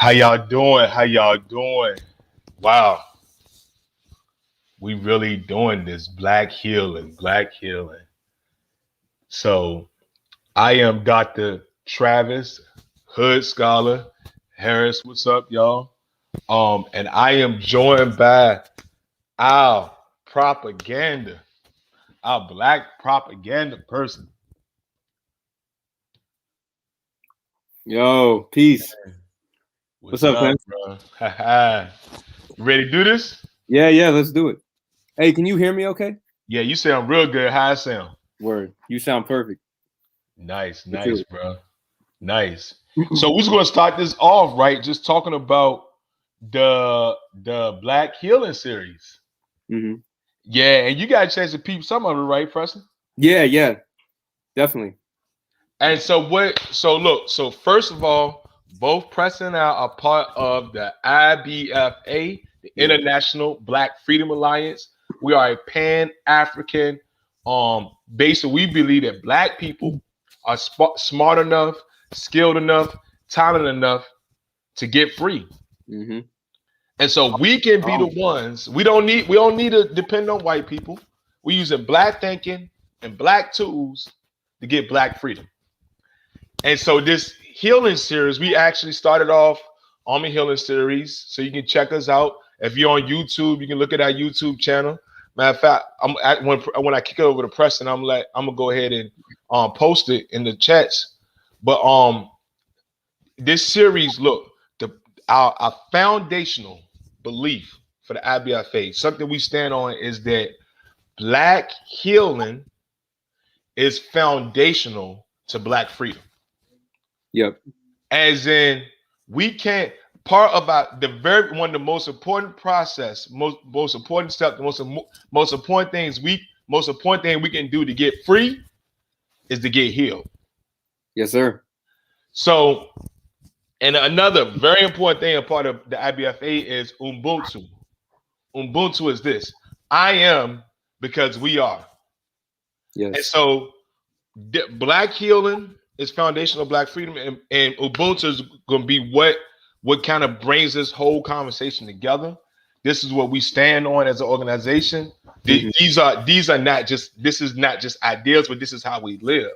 How y'all doing? How y'all doing? Wow, we really doing this black healing, black healing. So I am Dr. Travis Hood Scholar Harris. What's up, y'all? And I am joined by our propaganda, our black propaganda person. Yo, peace. What's What's up, up, man? bro? You ready to do this? Yeah, let's do it. Hey, can you hear me okay? Yeah, you sound real good. How I sound? Word. You sound perfect. Nice, Let's do nice, bro. Nice. it. So we're just gonna start this off, right? Just talking about the Black Healing series. hmm Yeah, and you got a chance to peep some of it, right, Preston? Yeah, definitely. And so what? So look. So first of all, both Preston and I are part of the IBFA, the Yeah. International Black Freedom Alliance. We are a Pan African. Basically, we believe that Black people are smart enough, skilled enough, talented enough to get free. hmm And so we can be the ones. We don't need to depend on white people. We're using black thinking and black tools to get black freedom. And so this healing series, we actually started off on the healing series. So you can check us out. If you're on YouTube, you can look at our YouTube channel. Matter of fact, when I kick it over to Preston, I'm gonna go ahead and post it in the chats. But this series, look, our foundational belief for the IBFA, something we stand on is that black healing is foundational to black freedom. Yep. As in, we can't part about the very one of the most important process, most important step, the most important things most important thing we can do to get free is to get healed. Yes, sir. So, and another very important thing, a part of the IBFA is Ubuntu. Ubuntu is this: I am because we are. And Yes. so black healing is foundational black freedom, and Ubuntu is going to be what kind of brings this whole conversation together. This is what we stand on as an organization. hmm These are not just, this is not just ideas, but this is how we live.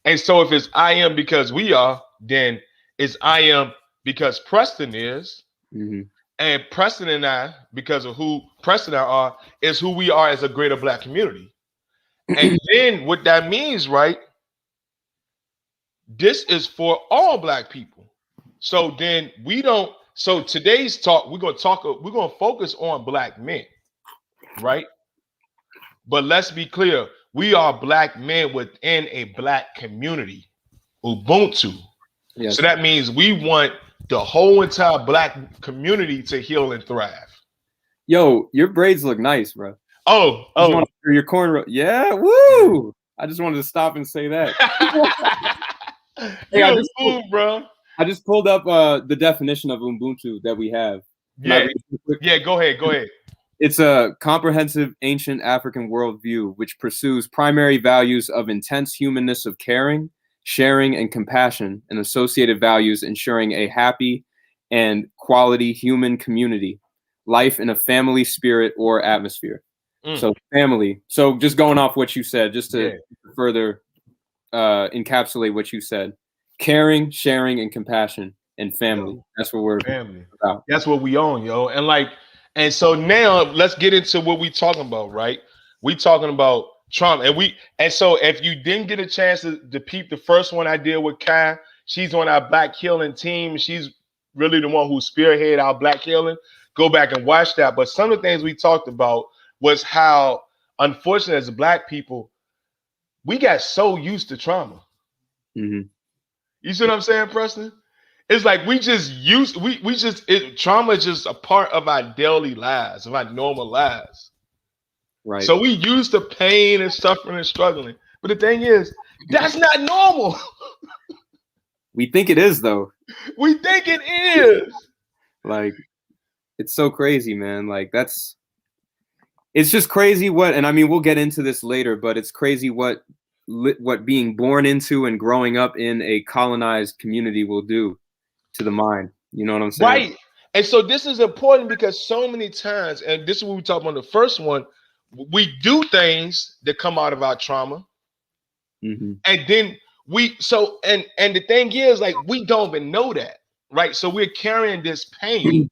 And so if it's I am because we are, then it's I am because Preston is, hmm and Preston and I, because of who Preston and I are, is who we are as a greater black community. And then what that means, right? This is for all black people. So then we don't. So today's talk, we're gonna focus on black men, right? But let's be clear, we are black men within a black community, Ubuntu. So Yes. that means we want the whole entire black community to heal and thrive. Yo, your braids look nice, bro. Just Oh. want your cornrow. Yeah, woo! I just wanted to stop and say that. Hey, You a fool, bro. I just pulled up the definition of Ubuntu that we have. Can I Yeah, read it quick? yeah. Go ahead. It's a comprehensive ancient African worldview which pursues primary values of intense humanness of caring, sharing, and compassion, and associated values ensuring a happy and quality human community, life in a family spirit or atmosphere. So family. So just going off what you said, just to further encapsulate what you said, caring, sharing, and compassion, and family. Yo, That's what we're family. about. That's what we own, yo. And so now let's get into what we talking about, right? We talking about trauma. And so if you didn't get a chance to peep the first one I did with Kai, she's on our black healing team. She's really the one who spearheaded our black healing. Go back and watch that. But some of the things we talked about was how, unfortunately, as black people, we got so used to trauma. Mm-hmm. You see what I'm saying, Preston? It's like we just trauma is just a part of our daily lives, of our normal lives. Right. So we used to pain and suffering and struggling. But the thing is, that's not normal. We think it is, though. We think it is. Like, it's so crazy, man. Like, it's just crazy and I mean, we'll get into this later, but it's crazy what being born into and growing up in a colonized community will do to the mind. You know what I'm saying? Right. And so this is important because so many times, and this is what we talked about the first one, we do things that come out of our trauma. Mm-hmm. And then and the thing is, like, we don't even know that, right? So we're carrying this pain,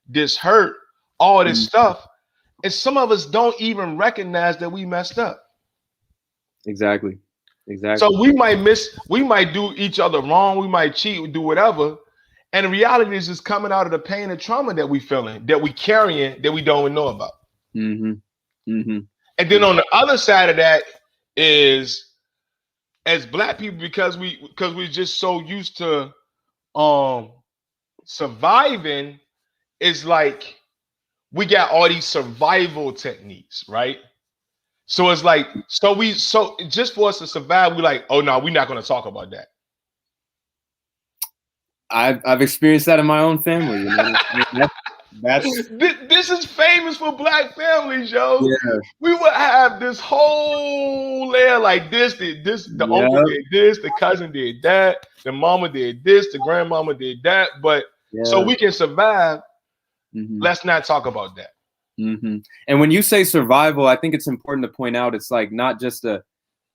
this hurt, all this stuff, and some of us don't even recognize that we messed up. Exactly. So we might do each other wrong, we might cheat, do whatever, and the reality is just coming out of the pain and trauma that we feeling, that we carrying, that we don't even know about. Mm-hmm. Mm-hmm. And then on the other side of that is, as Black people, because we're just so used to surviving, is like we got all these survival techniques, right? So it's like, so just for us to survive, we're like, oh no, we're not going to talk about that. I've experienced that in my own family. You know? This is famous for Black families, yo. Yeah. We would have this whole layer like this, the uncle did this, the cousin did that, the mama did this, the grandmama did that. But so we can survive, let's not talk about that. Mm-hmm. And when you say survival, I think it's important to point out it's like not just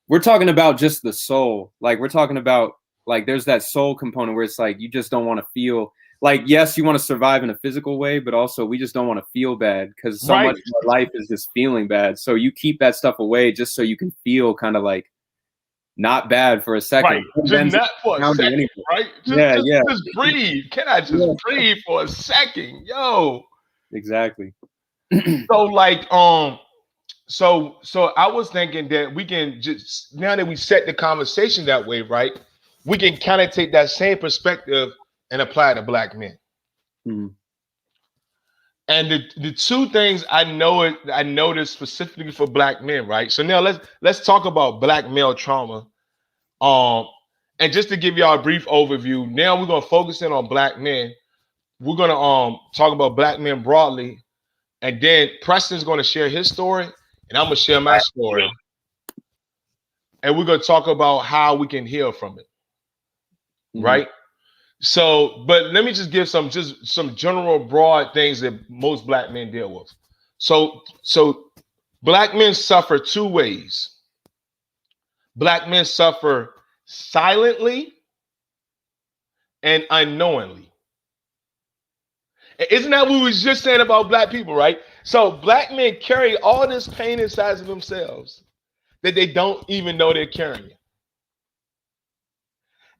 we're talking about just the soul. Like we're talking about like there's that soul component where it's like you just don't want to feel like, yes, you want to survive in a physical way, but also we just don't want to feel bad because so much of our life is just feeling bad. So you keep that stuff away just so you can feel kind of like not bad for a second. Right. Just not for a second, anymore. Right? Just breathe. Can I just breathe for a second? Yo. Exactly. So like so I was thinking that we can just, now that we set the conversation that way, right? We can kind of take that same perspective and apply it to Black men. Mm-hmm. And the two things I noticed specifically for Black men, right? So now let's talk about Black male trauma. And just to give y'all a brief overview, now we're gonna focus in on Black men. We're gonna talk about Black men broadly. And then Preston's going to share his story, and I'm going to share my story. And we're going to talk about how we can heal from it. Right? So, but let me just give some general broad things that most Black men deal with. So Black men suffer two ways. Black men suffer silently and unknowingly. Isn't that what we was just saying about Black people, right? So Black men carry all this pain inside of themselves that they don't even know they're carrying.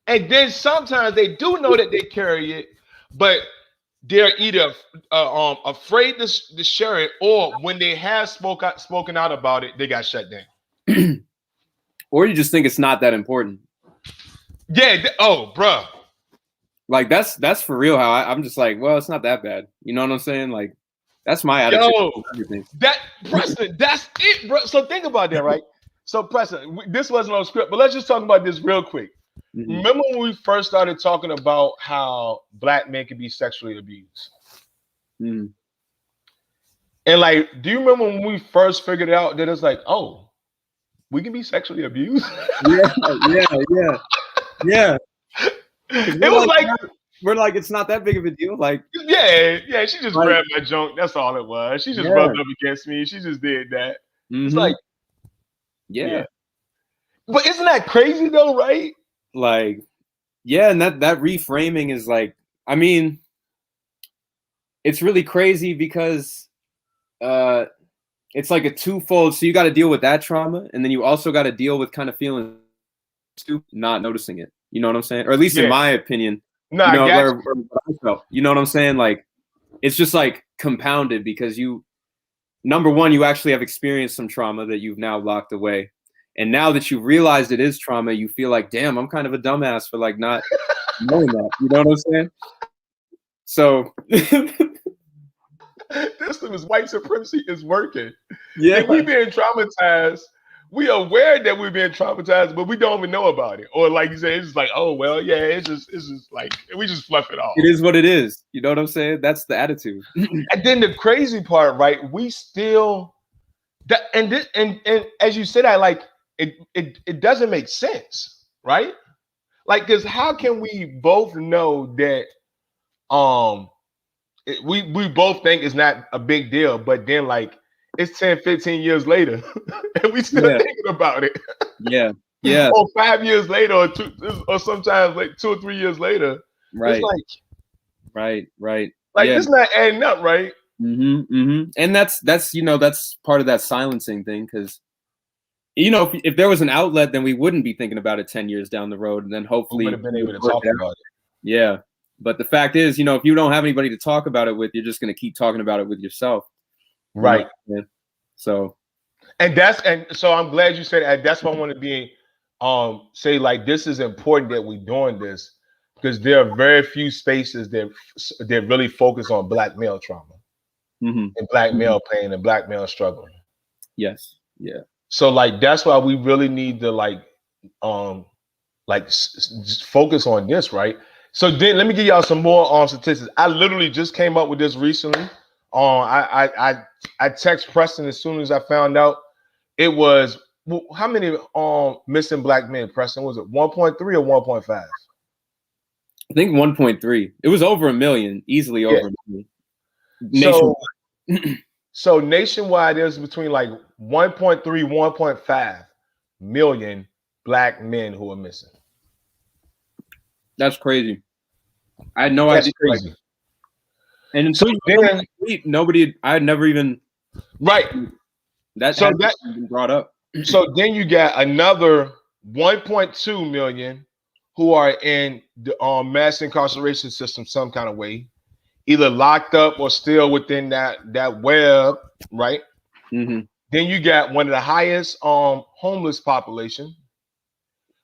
And then sometimes they do know that they carry it, but they're either afraid to share it, or when they have spoken out about it, they got shut down. Or you just think it's not that important. Yeah. Bruh. Like that's for real. How I'm just like, well, it's not that bad. You know what I'm saying? Like, that's my attitude. Preston, that's it, bro. So think about that, right? So Preston, this wasn't on script, but let's just talk about this real quick. Mm-hmm. Remember when we first started talking about how Black men can be sexually abused? Mm. And like, do you remember when we first figured out that it's like, oh, we can be sexually abused? Yeah. It was like we're like, it's not that big of a deal. Like, yeah, she just grabbed my junk. That's all it was. She just rubbed up against me. She just did that. Mm-hmm. It's like, yeah. But isn't that crazy though, right? Like, yeah, and that reframing is like, I mean, it's really crazy because it's like a twofold. So you got to deal with that trauma, and then you also got to deal with kind of feeling stupid, not noticing it. You know what I'm saying? Or at least in my opinion, you know what I'm saying? Like, it's just like compounded because number one, you actually have experienced some trauma that you've now locked away. And now that you've realized it is trauma, you feel like, damn, I'm kind of a dumbass for like not knowing that. You know what I'm saying? So this is white supremacy is working. Yeah. And we being traumatized. We are aware that we're being traumatized, but we don't even know about it. Or like you said, it's just like, oh well, yeah, it's just like we just fluff it off. It is what it is. You know what I'm saying? That's the attitude. And then the crazy part, right? We still and as you said, I like it doesn't make sense, right? Like, because how can we both know that we both think it's not a big deal, but then like it's 10, 15 years later, and we still thinking about it. Yeah. Yeah. Or 5 years later, or sometimes like 2 or 3 years later. Right. It's like right. Like it's not adding up, right? And that's that's part of that silencing thing, because if there was an outlet, then we wouldn't be thinking about it 10 years down the road, and then hopefully we would have been able to talk about it. Yeah. But the fact is, if you don't have anybody to talk about it with, you're just going to keep talking about it with yourself. Right. So. And so I'm glad you said that. That's why I want to be, say like, this is important that we're doing this, because there are very few spaces that really focus on Black male trauma and Black male pain and Black male struggling. Yes. Yeah. So like, that's why we really need to focus on this, right? So then let me give y'all some more statistics. I literally just came up with this recently. I text Preston as soon as I found out. It was how many missing Black men, Preston? Was it 1.3 or 1.5? I think 1.3. It was over 1 million, easily over 1 million. Nationwide. So nationwide, there's between like 1.3, 1.5 million Black men who are missing. That's crazy. I had no idea. Crazy. And so then nobody, I had never even that been brought up. So then you got another 1.2 million who are in the mass incarceration system some kind of way, either locked up or still within that web, right? Then you got one of the highest homeless population,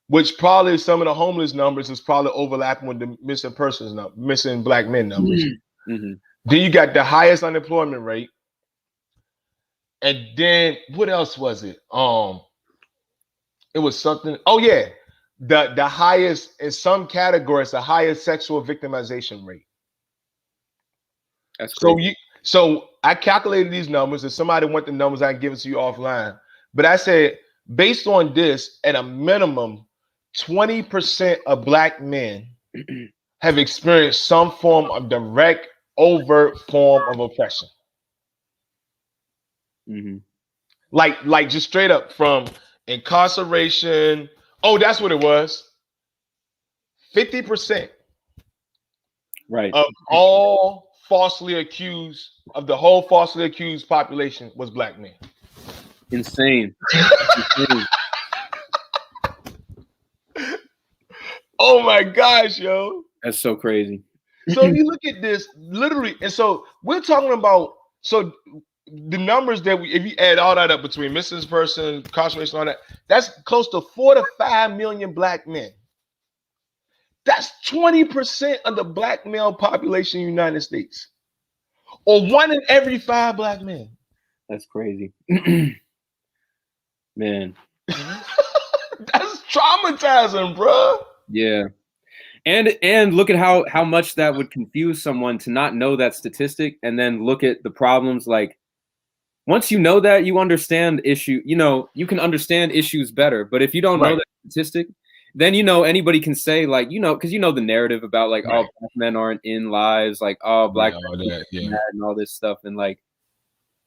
which probably some of the homeless numbers is probably overlapping with the missing Black men numbers. Then you got the highest unemployment rate. And then what else was it? It was something. Oh yeah, the highest in some categories, the highest sexual victimization rate. That's crazy. So I calculated these numbers. If somebody want the numbers, I can give it to you offline. But I said, based on this, at a minimum, 20% of Black men have experienced some form of direct, overt form of oppression. Like just straight up from incarceration. Oh, that's what it was. 50%. Right. Of all falsely accused, of the whole falsely accused population was Black men. Insane. Oh my gosh, yo. That's so crazy. So if you look at this, literally, and so we're talking about, so the numbers that if you add all that up between missing person, incarceration, all that, that's close to 4 to 5 million Black men. That's 20% of the Black male population in the United States, or 1 in every 5 Black men. That's crazy. Man. That's traumatizing, bro. Yeah. And look at how much that would confuse someone to not know that statistic, and then look at the problems. Like, once you know that, you understand issue, you can understand issues better. But if you don't know that statistic, then anybody can say, like, because the narrative about like, oh, Black men aren't in lives, like, oh, Black men and all this stuff. And like,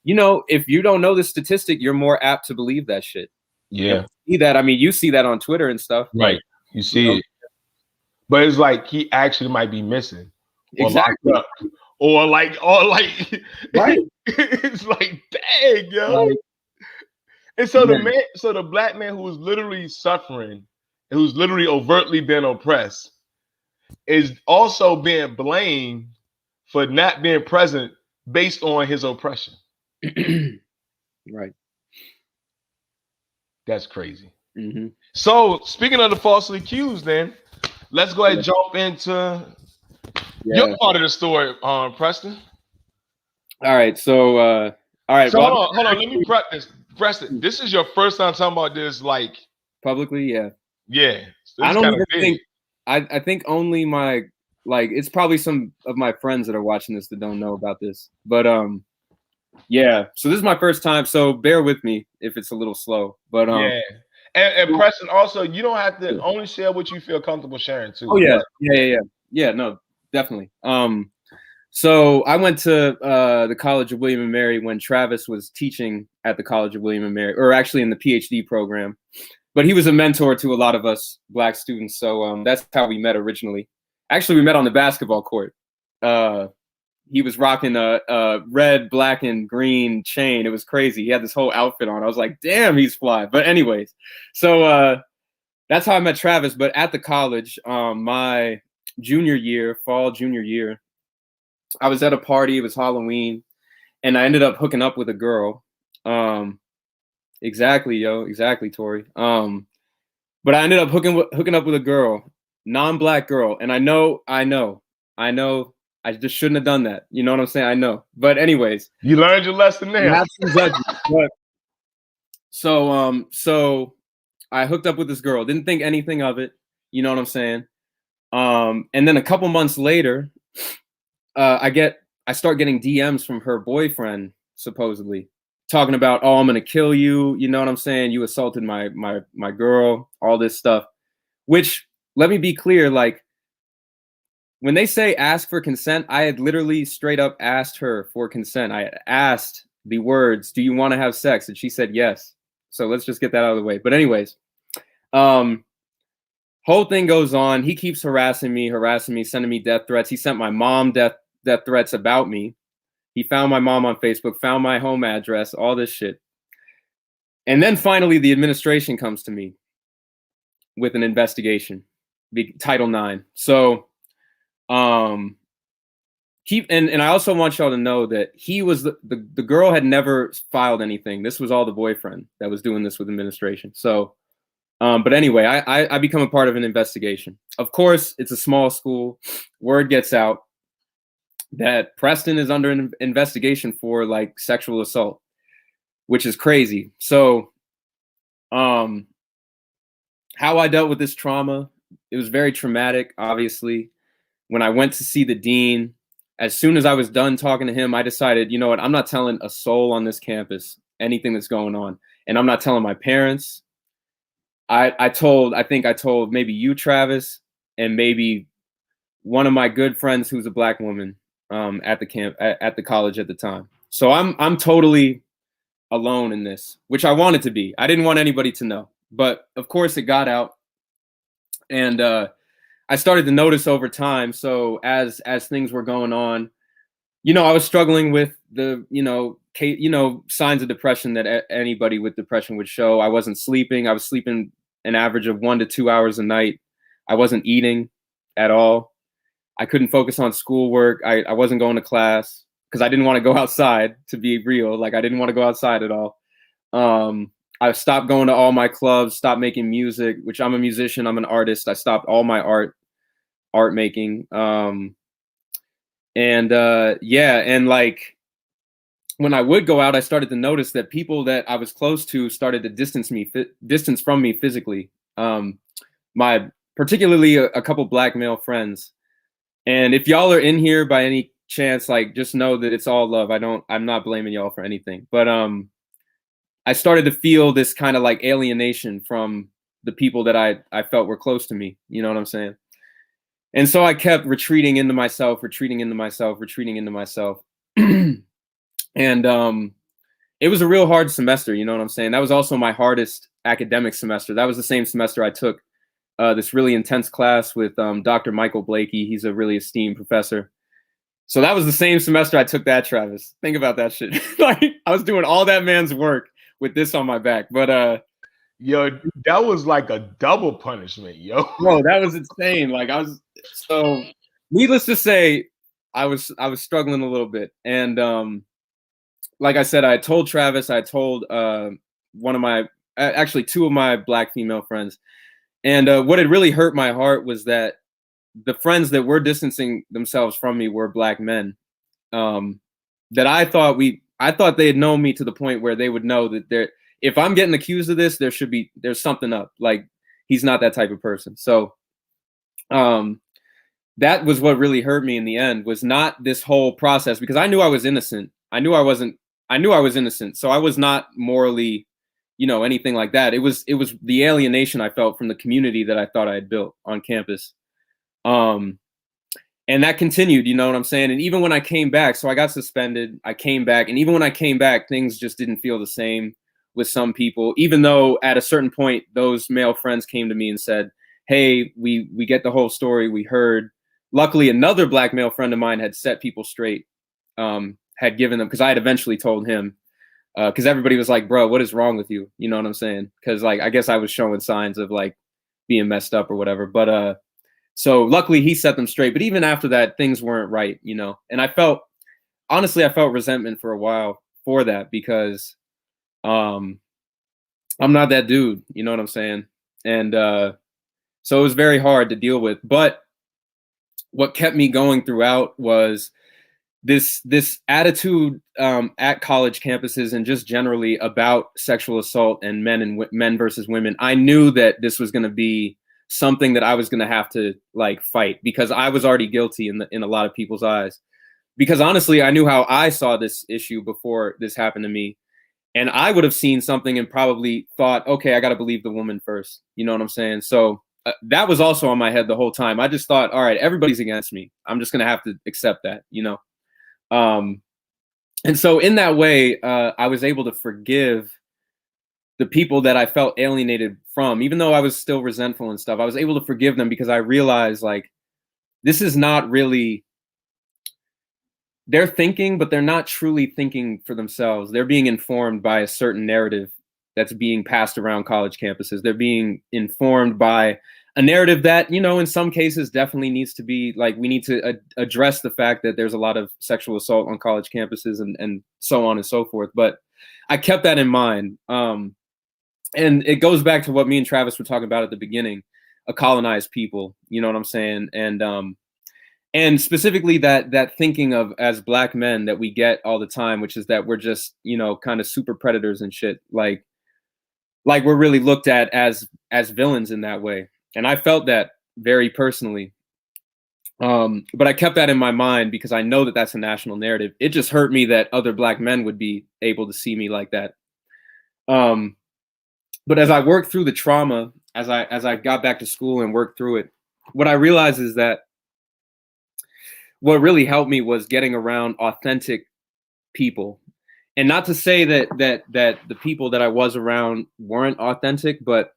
if you don't know the statistic, you're more apt to believe that shit. Yeah. See that? I mean, you see that on Twitter and stuff. Right. You see it. But it's like he actually might be missing, or exactly, locked up, or like, right? It's like, dang, yo. Right. And so the Black man who was literally suffering, who's literally overtly been oppressed, is also being blamed for not being present based on his oppression. Right. That's crazy. So speaking of the falsely accused, then. Let's go ahead and jump into your part of the story, Preston. All right. So, all right. So hold on. Let me prep this. Preston, this is your first time talking about this, like, publicly? Yeah. Yeah. I don't even think, I think only my, like, it's probably some of my friends that are watching this that don't know about this. But, yeah. So this is my first time. So bear with me if it's a little slow. But, yeah. And Preston, also, you don't have to only share what you feel comfortable sharing too. Oh yeah, yeah. No, definitely. So I went to the College of William and Mary when Travis was teaching at the College of William and Mary, or actually in the PhD program. But he was a mentor to a lot of us Black students. So that's how we met originally. Actually, we met on the basketball court. He was rocking a red, black, and green chain. It was crazy. He had this whole outfit on. I was like, damn, he's fly. But anyways, so that's how I met Travis. But at the college, my fall junior year, I was at a party. It was Halloween, and I ended up hooking up with a girl. Exactly, Tori. But I ended up hooking up with a girl, non-Black girl, and I know, I just shouldn't have done that. You know what I'm saying? I know. But anyways, you learned your lesson now. So I hooked up with this girl. Didn't think anything of it. You know what I'm saying? And then a couple months later, I start getting DMs from her boyfriend, supposedly talking about, oh, I'm gonna kill you. You know what I'm saying? You assaulted my girl. All this stuff. Which, let me be clear, like, when they say ask for consent, I had literally straight up asked her for consent. I asked the words, do you want to have sex? And she said yes. So let's just get that out of the way. But anyways, whole thing goes on. He keeps harassing me, sending me death threats. He sent my mom death threats about me. He found my mom on Facebook, found my home address, all this shit. And then finally, the administration comes to me with an investigation, Title IX. So, and I also want y'all to know that he was the girl had never filed anything. This was all the boyfriend that was doing this with administration. So, but anyway, I become a part of an investigation. Of course, it's a small school. Word gets out that Preston is under an investigation for like sexual assault, which is crazy. So, how I dealt with this trauma, it was very traumatic, obviously. When I went to see the dean, as soon as I was done talking to him, I decided, you know what, I'm not telling a soul on this campus anything that's going on. And I'm not telling my parents. I think I told maybe you, Travis, and maybe one of my good friends who's a Black woman at the college at the time. So I'm totally alone in this, which I wanted to be. I didn't want anybody to know. But of course it got out. And I started to notice over time. So as things were going on, you know, I was struggling with the, signs of depression that anybody with depression would show. I wasn't sleeping. I was sleeping an average of 1 to 2 hours a night. I wasn't eating at all. I couldn't focus on schoolwork. I wasn't going to class because I didn't want to go outside, to be real. Like, I didn't want to go outside at all. I stopped going to all my clubs, stopped making music, which I'm a musician. I'm an artist. I stopped all my art making. And like, when I would go out, I started to notice that people that I was close to started to distance from me physically. Particularly a couple Black male friends. And if y'all are in here by any chance, like, just know that it's all love. I'm not blaming y'all for anything. But I started to feel this kind of like alienation from the people that I felt were close to me. You know what I'm saying? And so I kept retreating into myself. And it was a real hard semester. You know what I'm saying? That was also my hardest academic semester. That was the same semester I took this really intense class with Dr. Michael Blakey. He's a really esteemed professor. So that was the same semester I took that, Travis. Think about that shit. Like, I was doing all that man's work with this on my back. But yo, that was like a double punishment, yo. Bro, that was insane. Like, so needless to say, I was struggling a little bit. And like I said, I told Travis, I told actually two of my Black female friends. And what had really hurt my heart was that the friends that were distancing themselves from me were Black men. That I thought they had known me to the point where they would know that if I'm getting accused of this, there's something up. Like, he's not that type of person. So that was what really hurt me in the end, was not this whole process, because I knew I was innocent. I knew I was innocent. So I was not morally, anything like that. It was the alienation I felt from the community that I thought I had built on campus. And that continued, you know what I'm saying? And even when I came back, so I got suspended, I came back, and even when I came back, things just didn't feel the same with some people, even though at a certain point, those male friends came to me and said, hey, we get the whole story, we heard. Luckily, another black male friend of mine had set people straight, had given them, because I had eventually told him, because everybody was like, bro, what is wrong with you? You know what I'm saying? Because like, I guess I was showing signs of like being messed up or whatever. But so luckily he set them straight. But even after that, things weren't right, you know? And honestly, I felt resentment for a while for that, because I'm not that dude, you know what I'm saying? And so it was very hard to deal with. But what kept me going throughout was this attitude at college campuses and just generally about sexual assault and men versus women. I knew that this was going to be something that I was going to have to like fight, because I was already guilty in a lot of people's eyes. Because honestly, I knew how I saw this issue before this happened to me. And I would have seen something and probably thought, okay, I got to believe the woman first. You know what I'm saying? So that was also on my head the whole time. I just thought, all right, everybody's against me. I'm just going to have to accept that, you know? And so in that way, I was able to forgive the people that I felt alienated from, even though I was still resentful and stuff. I was able to forgive them because I realized like, this is not really, they're thinking, but they're not truly thinking for themselves. They're being informed by a certain narrative that's being passed around college campuses. They're being informed by a narrative that, you know, in some cases definitely needs to be like, we need to address the fact that there's a lot of sexual assault on college campuses and so on and so forth. But I kept that in mind. And it goes back to what me and Travis were talking about at the beginning, a colonized people, you know what I'm saying? And specifically that thinking of as black men that we get all the time, which is that we're just, you know, kind of super predators and shit. Like we're really looked at as villains in that way. And I felt that very personally. But I kept that in my mind because I know that that's a national narrative. It just hurt me that other black men would be able to see me like that. But as I worked through the trauma, as I got back to school and worked through it, what I realized is that what really helped me was getting around authentic people. And not to say that the people that I was around weren't authentic, but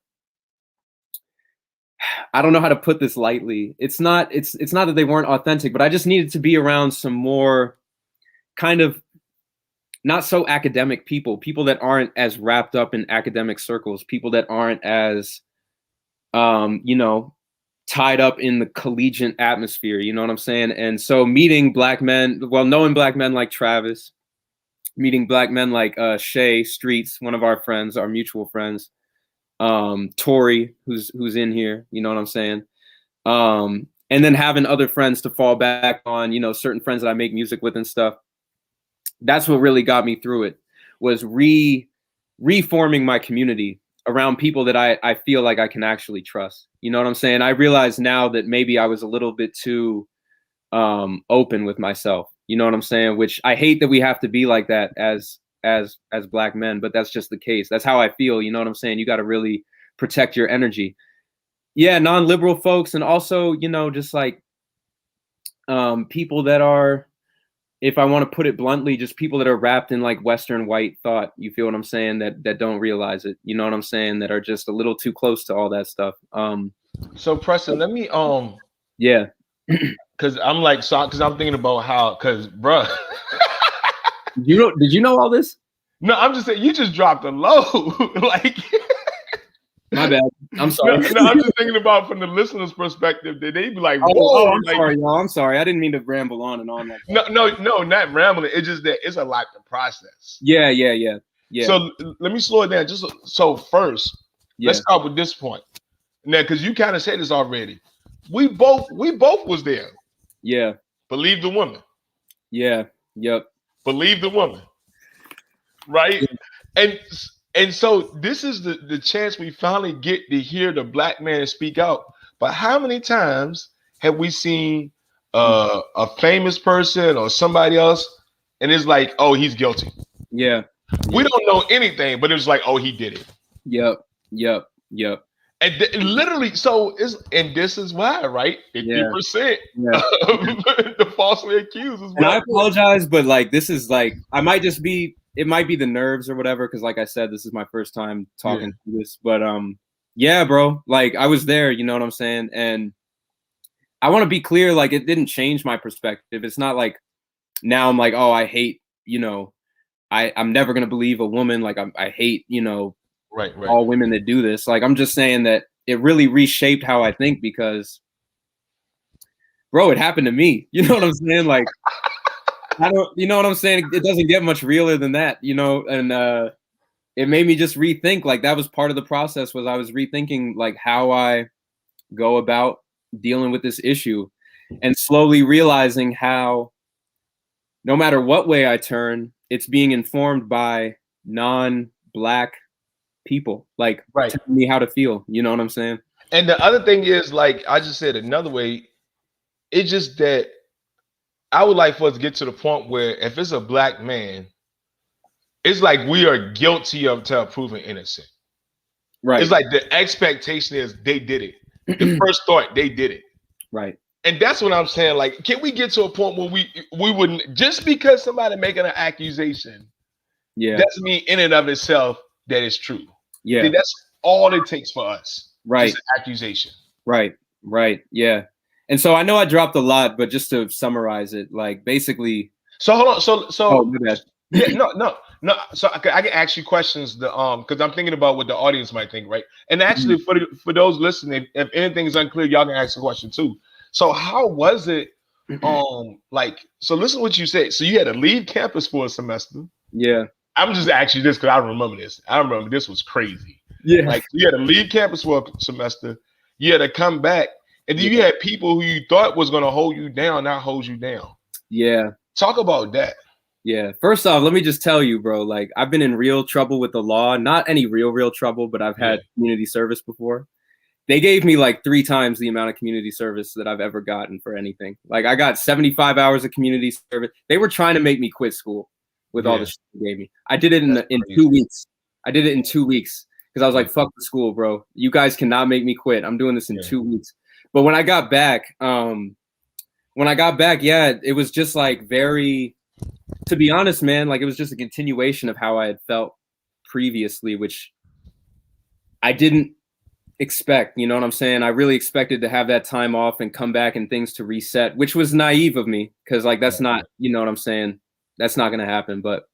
I don't know how to put this lightly. It's not that they weren't authentic, but I just needed to be around some more kind of not so academic people that aren't as wrapped up in academic circles, people that aren't as, you know, tied up in the collegiate atmosphere, you know what I'm saying? And so meeting black men, well, knowing black men like Travis, meeting black men like Shay Streets, one of our friends, our mutual friends, Tori, who's in here, you know what I'm saying? And then having other friends to fall back on, you know, certain friends that I make music with and stuff. That's what really got me through it, was reforming my community around people that I feel like I can actually trust. You know what I'm saying? I realize now that maybe I was a little bit too open with myself. You know what I'm saying? Which I hate that we have to be like that as black men, but that's just the case. That's how I feel. You know what I'm saying? You got to really protect your energy. Yeah, non-liberal folks, and also, you know, just like people that are, if I want to put it bluntly, just people that are wrapped in like Western white thought. You feel what I'm saying? That don't realize it. You know what I'm saying? That are just a little too close to all that stuff. So Preston, let me yeah, because I'm like, so because I'm thinking about how, because bruh. Did you know all this? No, I'm just saying you just dropped a load. Like, my bad. I'm sorry. No, I'm just thinking about from the listener's perspective that they'd be like, "Whoa!" Oh, I'm like, sorry, y'all. I'm sorry. I didn't mean to ramble on and on like that. No, not rambling. It's just that it's a lot to process. Yeah. So let me slow it down. Just so first, let's start with this point. Now, because you kind of said this already, we both was there. Yeah. Believe the woman. Yeah. Yep. Believe the woman. Right. Yeah. And so this is the chance we finally get to hear the black man speak out. But how many times have we seen a famous person or somebody else, and it's like, oh, he's guilty. Yeah. We don't know anything, but it was like, oh, he did it. Yep. And literally, so and this is why, right? 50% Yeah. of the falsely accused is And I black men. apologize, but like this is like I might just be it might be the nerves or whatever, because like I said, this is my first time talking to this. But yeah, bro, like I was there, you know what I'm saying? And I want to be clear, like it didn't change my perspective. It's not like now I'm like, oh, I hate, you know, I'm never gonna believe a woman. Like I hate, you know, Right. all women that do this. Like I'm just saying that it really reshaped how I think because, bro, it happened to me. You know what I'm saying? Like I don't, you know what I'm saying? It doesn't get much realer than that, you know. And it made me just rethink. Like that was part of the process. Was I was rethinking like how I go about dealing with this issue, and slowly realizing how no matter what way I turn, it's being informed by non-black people, like telling me how to feel. You know what I'm saying? And the other thing is, like I just said another way, it's just that I would like for us to get to the point where if it's a black man, it's like we are guilty of proven innocent. Right. It's like the expectation is they did it. The first thought, they did it. Right. And that's what I'm saying. Like, can we get to a point where we wouldn't, just because somebody making an accusation, doesn't mean in and of itself that it's true. Yeah. See, that's all it takes for us. Right. Just an accusation. Right. Yeah. And so I know I dropped a lot, but just to summarize it, like basically. So hold on. So oh, my bad. Yeah, no. So I can ask you questions. Because I'm thinking about what the audience might think, right? And actually, for those listening, if anything is unclear, y'all can ask a question too. So how was it? Like, so listen to what you said. So you had to leave campus for a semester. Yeah. I'm just asking this because I remember this. I remember this was crazy. Yeah. Like you had to leave campus for a semester. You had to come back, and then you had people who you thought was going to hold you down, not hold you down. Yeah. Talk about that. Yeah. First off, let me just tell you, bro, like I've been in real trouble with the law. Not any real trouble, but I've had community service before. They gave me like 3 times the amount of community service that I've ever gotten for anything. Like I got 75 hours of community service. They were trying to make me quit school with all the shit they gave me. I did it in 2 weeks. I did it in 2 weeks because I was like, fuck the school, bro. You guys cannot make me quit. I'm doing this in 2 weeks. But when I got back, it was just like very, to be honest, man, like it was just a continuation of how I had felt previously, which I didn't expect, you know what I'm saying? I really expected to have that time off and come back and things to reset, which was naive of me because like that's not, you know what I'm saying? That's not going to happen. But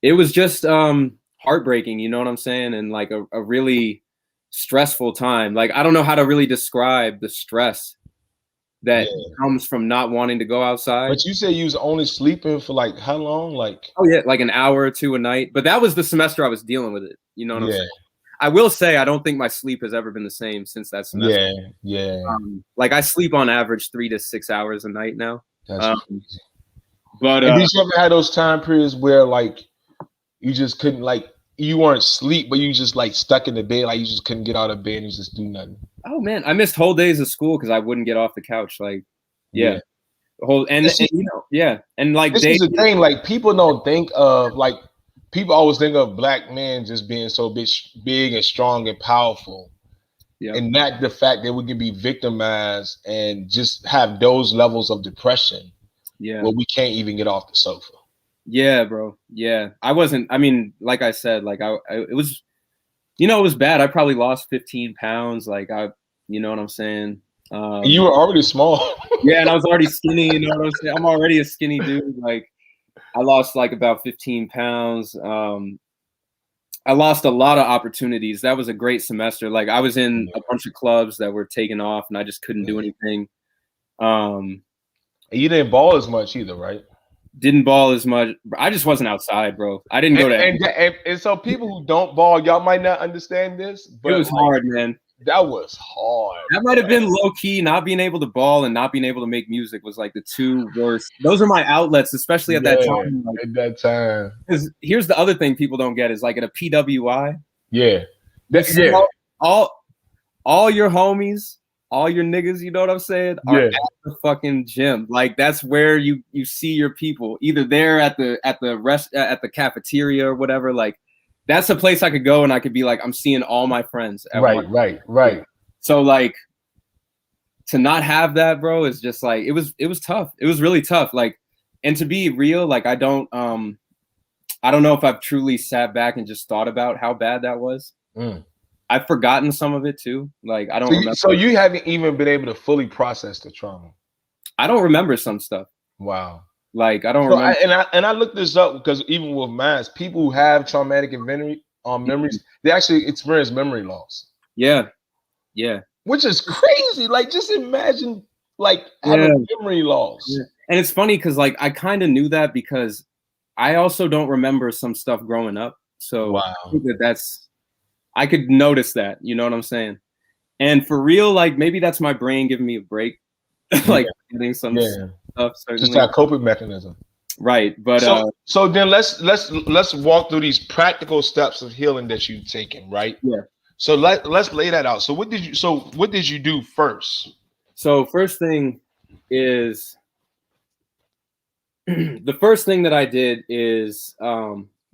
it was just heartbreaking, you know what I'm saying? And like a really stressful time. Like I don't know how to really describe the stress that comes from not wanting to go outside. But you say you was only sleeping for like how long? Like like an hour or 2 a night. But that was the semester I was dealing with it. You know what I'm saying? I will say I don't think my sleep has ever been the same since that semester. Like I sleep on average 3 to 6 hours a night now. That's crazy. But did you ever have those time periods where like you just couldn't, like you weren't asleep, but you just like stuck in the bed, like you just couldn't get out of bed and just do nothing? Oh man, I missed whole days of school because I wouldn't get off the couch. Like, and you know, and like this is the thing. Like people don't think of like. People always think of black men just being so big and strong and powerful, and not the fact that we can be victimized and just have those levels of depression where we can't even get off the sofa. Yeah, bro. Yeah, I wasn't. I mean, like I said, like it was, you know, it was bad. I probably lost 15 pounds. Like you know what I'm saying? You were already small. And I was already skinny. You know what I'm saying? I'm already a skinny dude. Like. I lost like about 15 pounds. I lost a lot of opportunities. That was a great semester. Like I was in a bunch of clubs that were taken off and I just couldn't do anything. You didn't ball as much either, right? Didn't ball as much. I just wasn't outside, bro. I didn't go to. And so people who don't ball, y'all might not understand this, but it was hard, man. That was hard. That might have been low key. Not being able to ball and not being able to make music was like the 2 worst. Those are my outlets, especially at that time. Like, at that time. Because here's the other thing people don't get is like at a PWI. All your homies, all your niggas, you know what I'm saying, are at the fucking gym. Like that's where you see your people. Either they're at the cafeteria or whatever. Like that's a place I could go and I could be like, I'm seeing all my friends at once. Right. So like to not have that, bro, is just like, it was tough. It was really tough. Like, and to be real, like I don't know if I've truly sat back and just thought about how bad that was. I've forgotten some of it too. Like I don't remember. So you haven't even been able to fully process the trauma. I don't remember some stuff. Wow. Like I don't remember. I looked this up because even with mass, people who have traumatic memories, they actually experience memory loss. Yeah. Which is crazy. Like, just imagine like having memory loss. Yeah. And it's funny because like I kind of knew that because I also don't remember some stuff growing up. So wow. I think I could notice that, you know what I'm saying? And for real, like maybe that's my brain giving me a break, like getting some stuff. Certainly. Just that coping mechanism. Right. But so then let's walk through these practical steps of healing that you've taken, right? Yeah. So let's lay that out. So what did you do first? So first thing is the first thing that I did is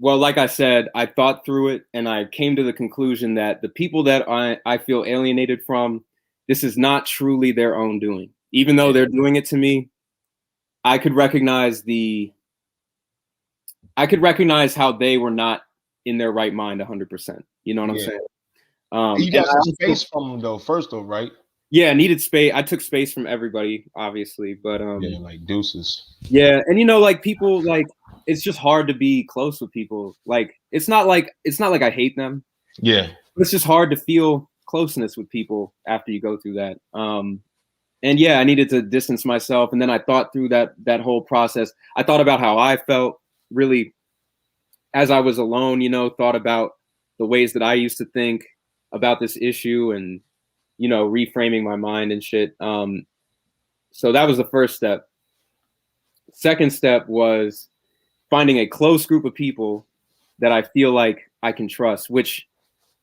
well, like I said, I thought through it and I came to the conclusion that the people that I feel alienated from, this is not truly their own doing. Even though they're doing it to me, I could recognize how they were not in their right mind 100%. You know what I'm saying? You got some space from them though, first though, right? Yeah, needed space. I took space from everybody, obviously, but like deuces. Yeah, and you know, like people, like it's just hard to be close with people. Like it's not like I hate them. Yeah, it's just hard to feel closeness with people after you go through that. And yeah, I needed to distance myself, and then I thought through that whole process. I thought about how I felt really as I was alone. You know, thought about the ways that I used to think about this issue, and you know, reframing my mind and shit. So that was the first step. Second step was finding a close group of people that I feel like I can trust, which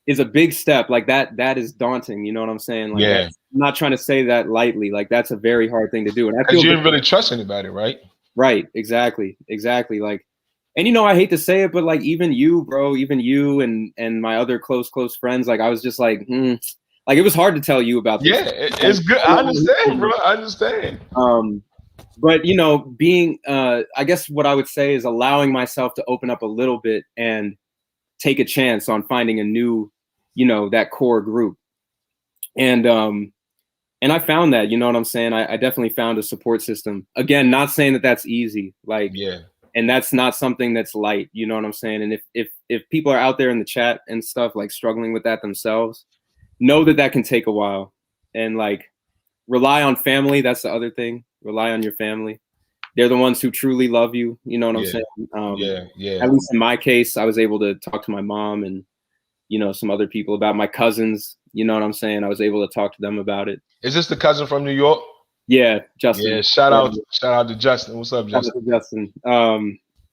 is a big step. Like that is daunting. You know what I'm saying? Like, I'm not trying to say that lightly. Like that's a very hard thing to do. And I feel you didn't really trust anybody, right? Right. Exactly. Like, and you know, I hate to say it, but like even you, bro, even you and my other close friends, like I was just like, like it was hard to tell you about this. Yeah, it's good. I understand, bro. I understand. But you know, being I guess what I would say is allowing myself to open up a little bit and take a chance on finding a new, you know, that core group. And I found that, you know what I'm saying? I definitely found a support system. Again, not saying that that's easy, like, and that's not something that's light, you know what I'm saying? And if people are out there in the chat and stuff, like struggling with that themselves, know that can take a while. And like, rely on family. That's the other thing. Rely on your family. They're the ones who truly love you. You know what I'm saying? At least in my case, I was able to talk to my mom and, you know, some other people about my cousins. You know what I'm saying? I was able to talk to them about it. Is this the cousin from New York? Yeah, Justin. Yeah, shout out to Justin. What's up, Justin? Justin.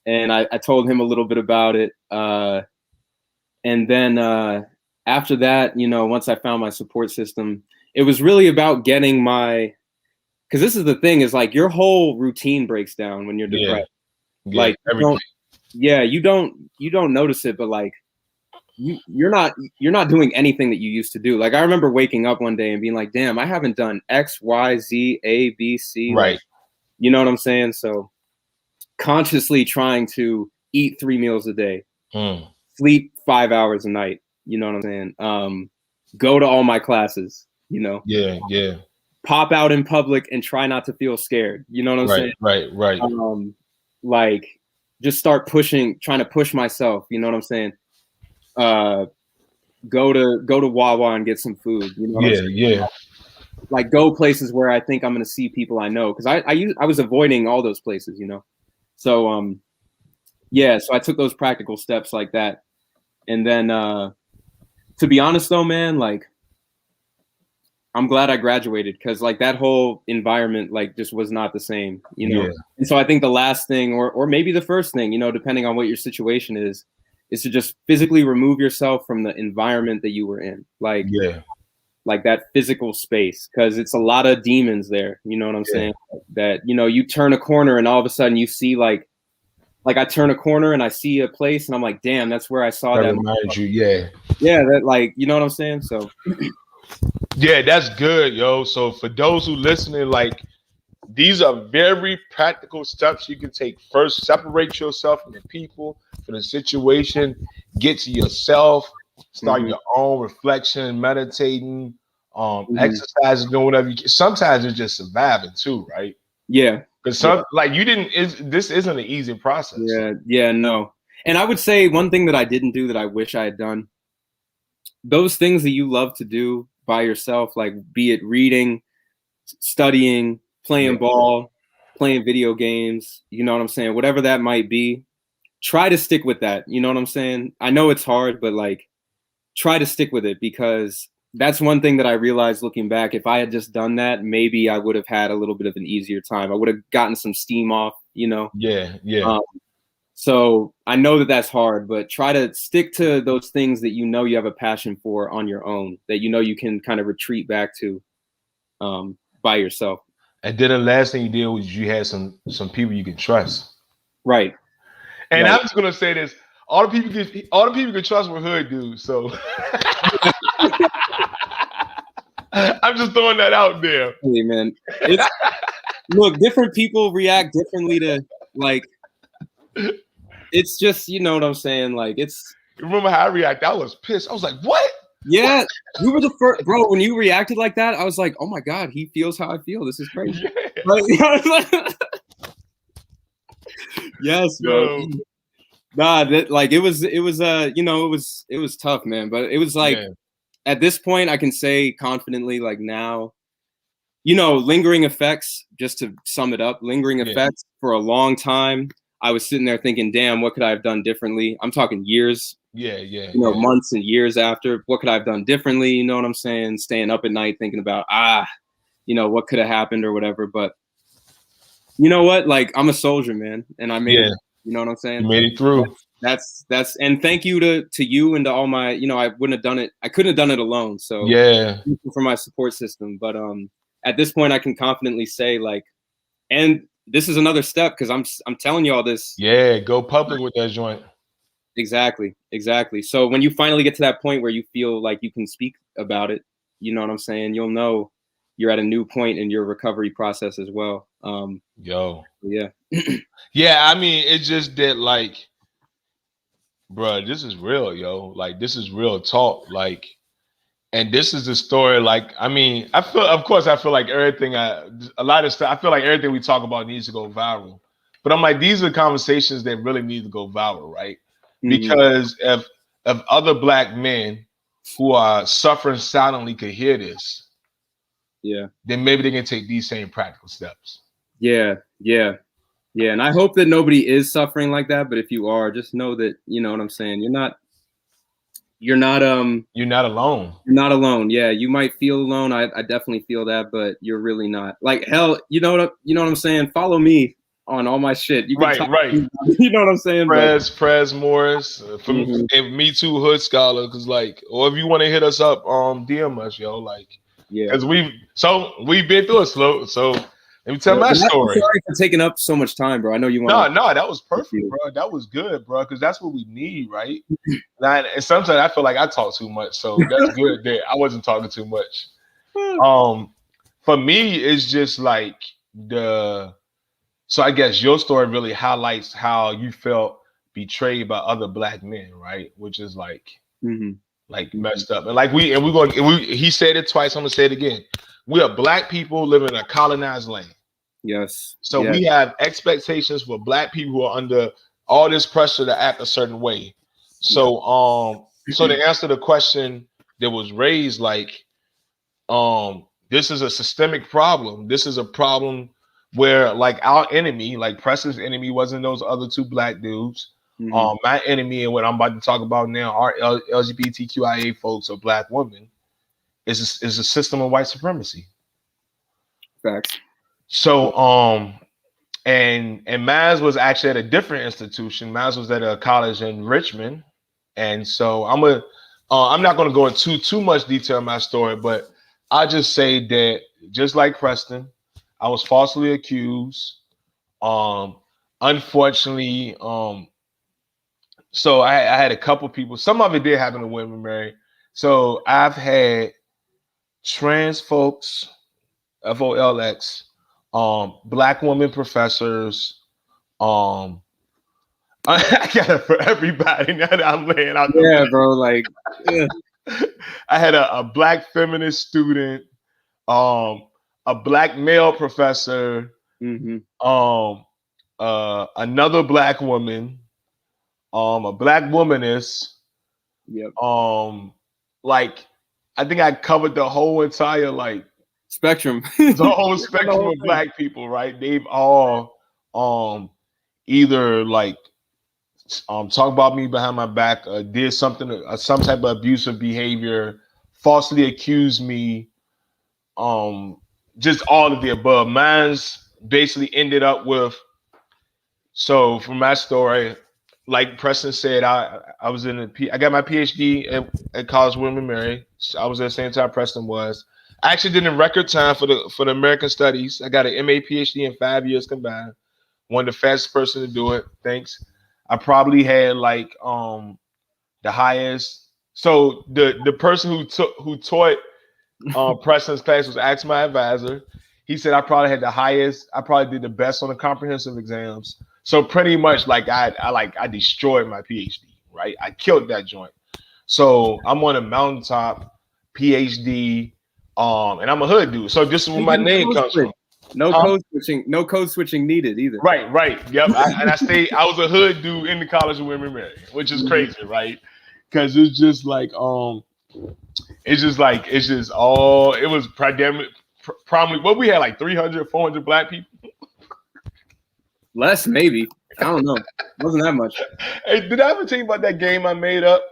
And I told him a little bit about it. And then after that, you know, once I found my support system, it was really about getting because this is the thing, is like your whole routine breaks down when you're depressed. Like you don't notice it, but like you're not doing anything that you used to do. Like I remember waking up one day and being like, damn, I haven't done X, Y, Z, A, B, C. Right. Like, you know what I'm saying? So consciously trying to eat 3 meals a day, sleep 5 hours a night. You know what I'm saying? Go to all my classes, you know? Yeah. Pop out in public and try not to feel scared. You know what I'm saying? Right. Like just start trying to push myself. You know what I'm saying? Go to Wawa and get some food. You know what I'm saying? Yeah. Like go places where I think I'm going to see people I know. Cause I was avoiding all those places, you know? So, so I took those practical steps like that. And then, to be honest though, man, like, I'm glad I graduated, because like that whole environment like just was not the same, you know? And so I think the last thing, or maybe the first thing, you know, depending on what your situation is to just physically remove yourself from the environment that you were in. Like, like that physical space, because it's a lot of demons there, you know what I'm saying? That, you know, you turn a corner and all of a sudden you see like like I turn a corner and I see a place and I'm like, damn, that's where I saw That that. reminds you, yeah. Yeah, that, like, you know what I'm saying? So Yeah, that's good, yo. So for those who listening, like, these are very practical steps you can take. First, separate yourself from the people, from the situation. Get to yourself. Start mhm, your own reflection, meditating, mhm. exercising, doing whatever you can. Sometimes it's just surviving too, right? Yeah, Because yeah, some, like, you didn't. This isn't an easy process. yeah, no. And I would say one thing that I didn't do that I wish I had done, those things that you love to do by yourself, like be it reading, studying, Yeah, playing ball, playing video games, you know what I'm saying? Whatever that might be, try to stick with that. You know what I'm saying? I know it's hard, but like try to stick with it, because that's one thing that I realized looking back. If I had just done that, maybe I would have had a little bit of an easier time. I would have gotten some steam off, you know? yeah, yeah. Um, so I know that that's hard, but try to stick to those things that you know you have a passion for on your own, that you know you can kind of retreat back to by yourself. And then the last thing you did was you had some people you can trust. Right, And right. I'm just gonna say this: all the people you can trust were hood dudes. So I'm just throwing that out there. Hey, man, it's look, different people react differently to, like, it's just, you know what I'm saying? Like, it's, Remember how I reacted? I was pissed. I was like, "What?" yeah, you were the first, bro. When you reacted like that, I was like, oh my God, he feels how I feel. This is crazy. Yeah. Like, yes, bro. Yo, Nah, that, like, you know, it was tough, man. But it was like, yeah, at this point, I can say confidently, like, now, you know, lingering effects, just to sum it up, lingering yeah, effects for a long time. I was sitting there thinking, damn, what could I have done differently? I'm talking years, yeah, yeah, you know, yeah. months and years after. What could I have done differently? You know what I'm saying? Staying up at night thinking about, you know, what could have happened or whatever. But you know what? Like, I'm a soldier, man, and I made it. Yeah. You know what I'm You saying? made it through. That's and thank you to you and to all my, you know, I wouldn't have done it. I couldn't have done it alone. So Yeah, thank you for my support system. But at this point I can confidently say, like, and this is another step, because I'm telling you all this. yeah. Go public with that joint. Exactly, exactly. So when you finally get to that point where you feel like you can speak about it, you know what I'm saying, you'll know you're at a new point in your recovery process as well. Yo, Yeah. yeah. I mean, it's just that, like, bro, this is real, yo. Like, this is real talk. Like, and this is the story. Like, I mean, I feel, of course, I feel like a lot of stuff. I feel like everything we talk about needs to go viral. But I'm like, these are conversations that really need to go viral, right? Hmm. Because if other black men who are suffering silently could hear this, Yeah. then maybe they can take these same practical steps. Yeah. Yeah. Yeah. And I hope that nobody is suffering like that. But if you are, just know that, you know what I'm saying, you're not You're not alone. you're not alone. Yeah, you might feel alone. I definitely feel that, but you're really not. Like, hell, you know what I'm saying? Follow me on all my shit. You can Right, talk right. you know what I'm saying? But Pres.morris, from mhm, and Me Too Hood Scholar, because, like, or if you want to hit us up, DM us, yo, like, yeah. because we've been through it slow. So let me tell Yeah. my But I'm story. sorry for taking up so much time, bro. I know you want No, to. no, that was perfect, bro. That was good, bro, because that's what we need, right? And sometimes I feel like I talk too much, so that's good that I wasn't talking too much. Um, for me, it's just like the. So I guess your story really highlights how you felt betrayed by other black men, right? Which is Hmm. like Hmm. messed up. And like we're going he said it twice, I'm gonna say it again. We are black people living in a colonized land. Yes. So Yeah. we have expectations for black people who are under all this pressure to act a certain way. Yeah. So to answer the question that was raised, like, this is a systemic problem. This is a problem where, like, our enemy, like Press's enemy wasn't those other two black dudes. Hmm. My enemy, and what I'm about to talk about now, our LGBTQIA folks or black women, is a system of white supremacy. Facts. So and Maz was actually at a different institution. Maz was at a college in Richmond, and so I'm not gonna go into too much detail in my story, but I just say that, just like Preston, I was falsely accused. Um, unfortunately, so I had a couple people. Some of it did happen to women married. So I've had trans folks, FOLX, black women professors, um, I got it for everybody now that I'm laying out the Yeah, bro. Like, yeah. I had a black feminist student, um, a black male professor, um, another black woman, a black womanist, Yep. like I think I covered the whole entire Spectrum. the whole spectrum of black people, right? They've all either talk about me behind my back, did something, some type of abusive behavior, falsely accused me, just all of the above. Mine's basically ended up with. So for my story, like Preston said, I was I got my PhD at College Women Mary. I was at the same time Preston was. I actually did in record time for the American Studies. I got an MA PhD in 5 years combined. One of the fastest person to do it. Thanks. I probably had the highest. So the person who taught Preston's class was asked my advisor. He said I probably had the highest. I probably did the best on the comprehensive exams. So pretty much I destroyed my PhD. Right, I killed that joint. So I'm on a mountaintop PhD, and I'm a hood dude. So this is where my name comes from. No code switching. No code switching needed either. Right. Yep. I was a hood dude in the College of Women Married, which is crazy, right? Because it's just it was probably what we had like 300, 400 black people. Less, maybe. I don't know. It wasn't that much. Hey, did I ever tell you about that game I made up?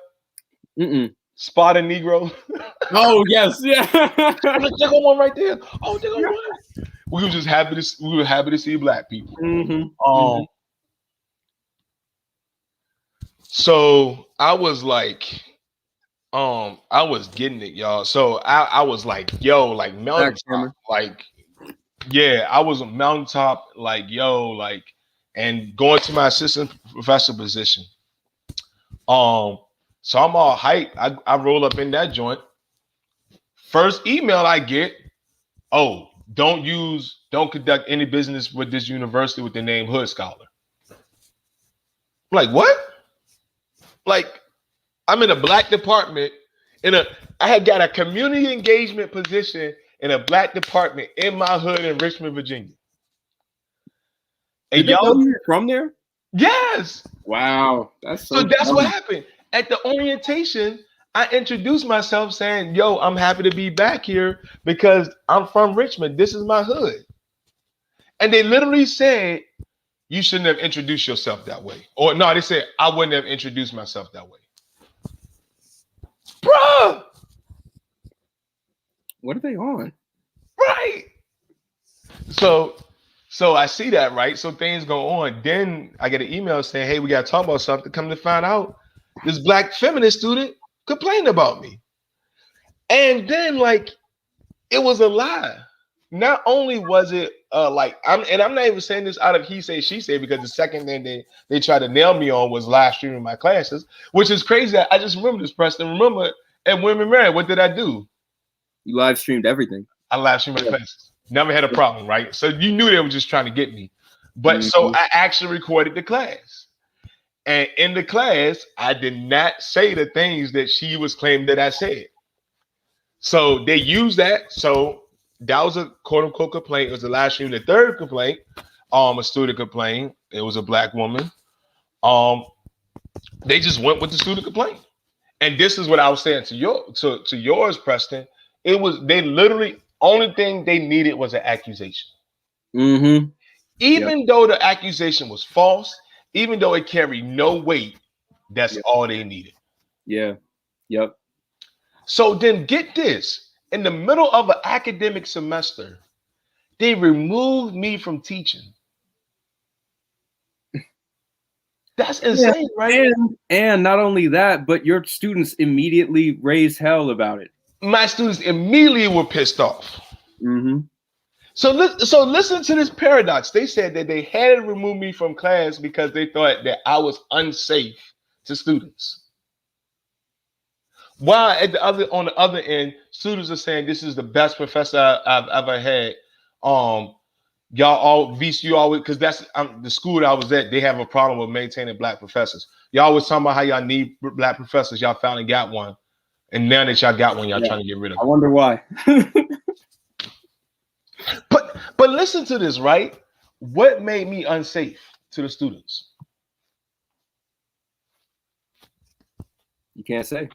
Spot a Negro. Oh yes, yeah. There go one right there. Oh, there go one. We were just happy to see black people. So I was I was getting it, y'all. So I was like, yo, like mountaintop, I was a mountaintop, and going to my assistant professor position. So I'm all hyped. I roll up in that joint. First email I get, oh, don't conduct any business with this university with the name Hood Scholar. I'm like, what? Like, I'm in a black department I had got a community engagement position in a black department in my hood in Richmond, Virginia. And y'all from there? Yes. Wow. That's what happened. At the orientation, I introduced myself saying, yo, I'm happy to be back here because I'm from Richmond. This is my hood. And they literally said, you shouldn't have introduced yourself that way. Or no, they said, I wouldn't have introduced myself that way. Bruh. What are they on? Right. So I see that, right? So things go on. Then I get an email saying, hey, we got to talk about something. Come to find out, this black feminist student complained about me. And then it was a lie. Not only was it I'm not even saying this out of he say, she say, because the second thing they tried to nail me on was live streaming my classes, which is crazy. I just remember this, Preston. Remember at Women Married, what did I do? You live streamed everything. I live streamed my classes. Never had a problem, right? So you knew they were just trying to get me. But so I actually recorded the class. And in the class, I did not say the things that she was claiming that I said. So they used that. So that was a quote unquote complaint. It was the live stream. The third complaint, a student complained. It was a black woman. They just went with the student complaint. And this is what I was saying to yours, Preston. It was they literally only thing they needed was an accusation. Even though the accusation was false, even though it carried no weight, that's all they needed. Yeah. Yep. So then get this. In the middle of an academic semester, they removed me from teaching. That's insane, right? And not only that, but your students immediately raised hell about it. My students immediately were pissed off. So listen to this paradox. They said that they had to remove me from class because they thought that I was unsafe to students. While on the other end, students are saying this is the best professor I've ever had. Y'all all VCU always, because that's the school that I was at. They have a problem with maintaining black professors. Y'all always talking about how y'all need black professors. Y'all finally got one, and now that y'all got one, y'all trying to get rid of I it. wonder why. But listen to this, right? What made me unsafe to the students? You can't say.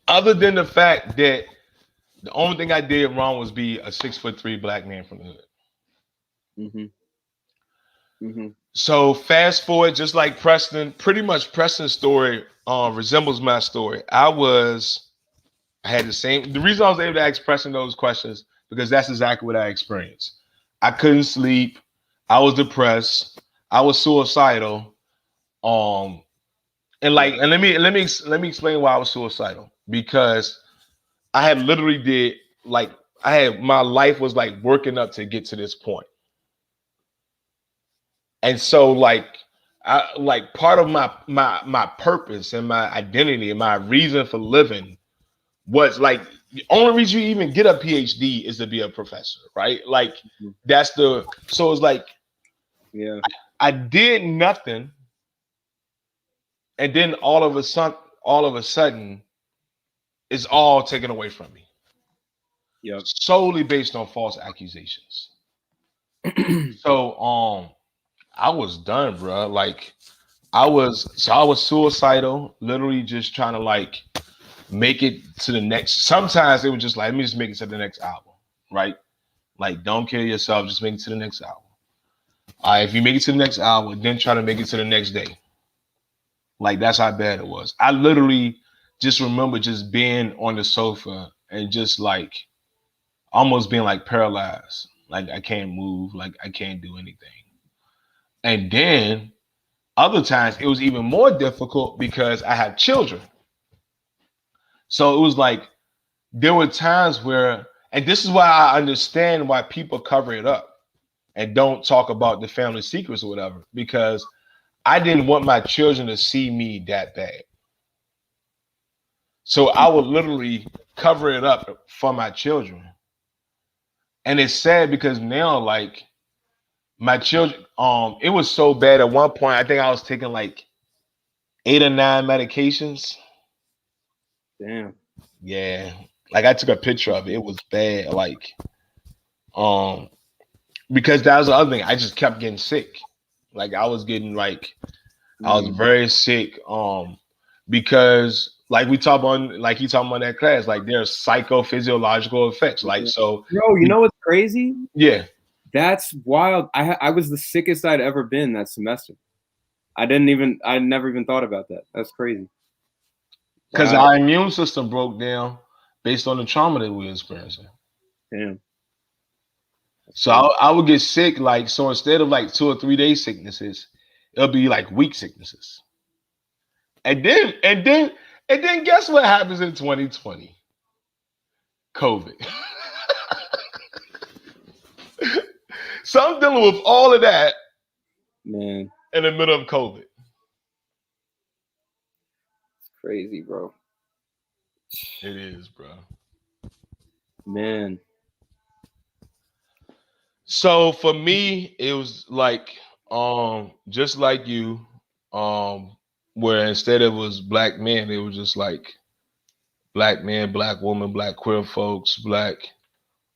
Other than the fact that the only thing I did wrong was be a 6'3" black man from the hood. Mm-hmm. Mm-hmm. So fast forward, just like Preston, pretty much Preston's story resembles my story. I had the same. The reason I was able to ask Preston those questions because that's exactly what I experienced. I couldn't sleep. I was depressed. I was suicidal. And let me explain why I was suicidal, because I had literally did my life was like working up to get to this point. And so part of my purpose and my identity and my reason for living was like the only reason you even get a PhD is to be a professor, right? Like so it's like, yeah, I did nothing, and then all of a sudden it's all taken away from me. Yep. Solely based on false accusations. So I was done, bro. Like I was suicidal, literally just trying to like make it to the next. Sometimes it was just like, let me just make it to the next album, right? Like, don't kill yourself, just make it to the next album. If you make it to the next album, then try to make it to the next day. Like, that's how bad it was. I literally just remember just being on the sofa and just like almost being like paralyzed. Like I can't move, like I can't do anything. And then other times it was even more difficult because I had children. So it was like there were times where, and this is why I understand why people cover it up and don't talk about the family secrets or whatever, because I didn't want my children to see me that bad. So I would literally cover it up for my children. And it's sad because now, like, my children, it was so bad at one point. I think I was taking like 8 or 9 medications. Damn. Yeah. Like I took a picture of it. It was bad. Like, because that was the other thing. I just kept getting sick. Like I was getting like, I was very sick. Because like we talk on, like he talking about that class, like there's psychophysiological effects. Like, so Bro, you know what's crazy? Yeah. That's wild. I was the sickest I'd ever been that semester. I never even thought about that. That's crazy. Because Wow. our immune system broke down based on the trauma that we were experiencing. Damn. So I would get sick, like, so instead of like 2 or 3 day sicknesses, it'll be like week sicknesses. And then guess what happens in 2020? COVID. So I'm dealing with all of that, man, in the middle of COVID. It's crazy, bro. It is, bro. Man. So for me, it was like, just like you, where instead it was black men, it was just like black men, black women, black queer folks, black,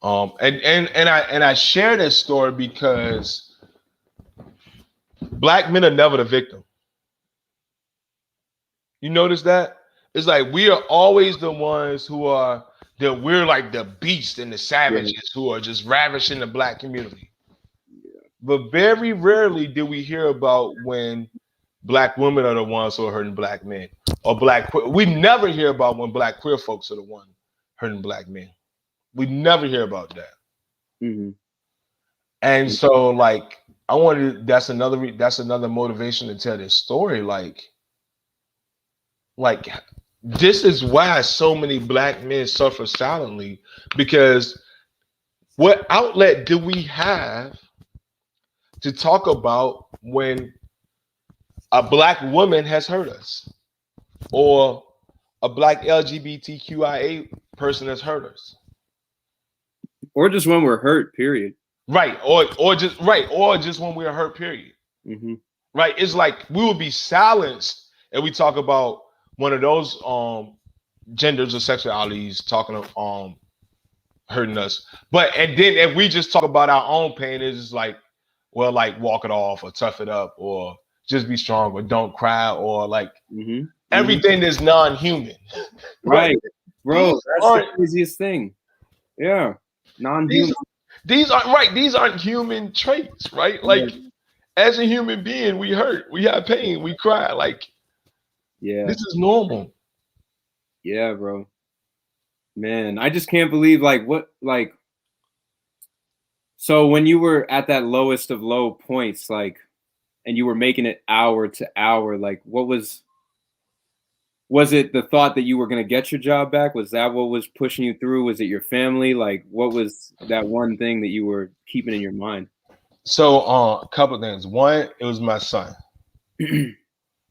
and I share this story because black men are never the victim. You notice that? It's like we are always the ones who are that we're like the beasts and the savages who are just ravishing the black community. But very rarely do we hear about when black women are the ones who are hurting black men, or black queer. We never hear about when black queer folks are the one hurting black men. We never hear about that. Mm-hmm. And so, like, I wanted that's another motivation to tell this story. Like this is why so many black men suffer silently, because what outlet do we have to talk about when a black woman has hurt us, or a black LGBTQIA person has hurt us? Or just when we're hurt, period. Right. Or just when we're hurt, period. Mm-hmm. Right. It's like we will be silenced and we talk about one of those genders or sexualities talking hurting us. And then if we just talk about our own pain, it's just like, well, like walk it off or tough it up or just be strong or don't cry or like everything that's non-human. Right. Bro, that's the craziest thing. Yeah. Non-human. These aren't human traits, right? Like as a human being, we hurt, we have pain, we cry. Like, this is normal. Yeah, bro. Man, I just can't believe so when you were at that lowest of low points, like, and you were making it hour to hour, like what was it the thought that you were going to get your job back? Was that what was pushing you through? Was it your family? Like, what was that one thing that you were keeping in your mind? So a couple of things. One, it was my son.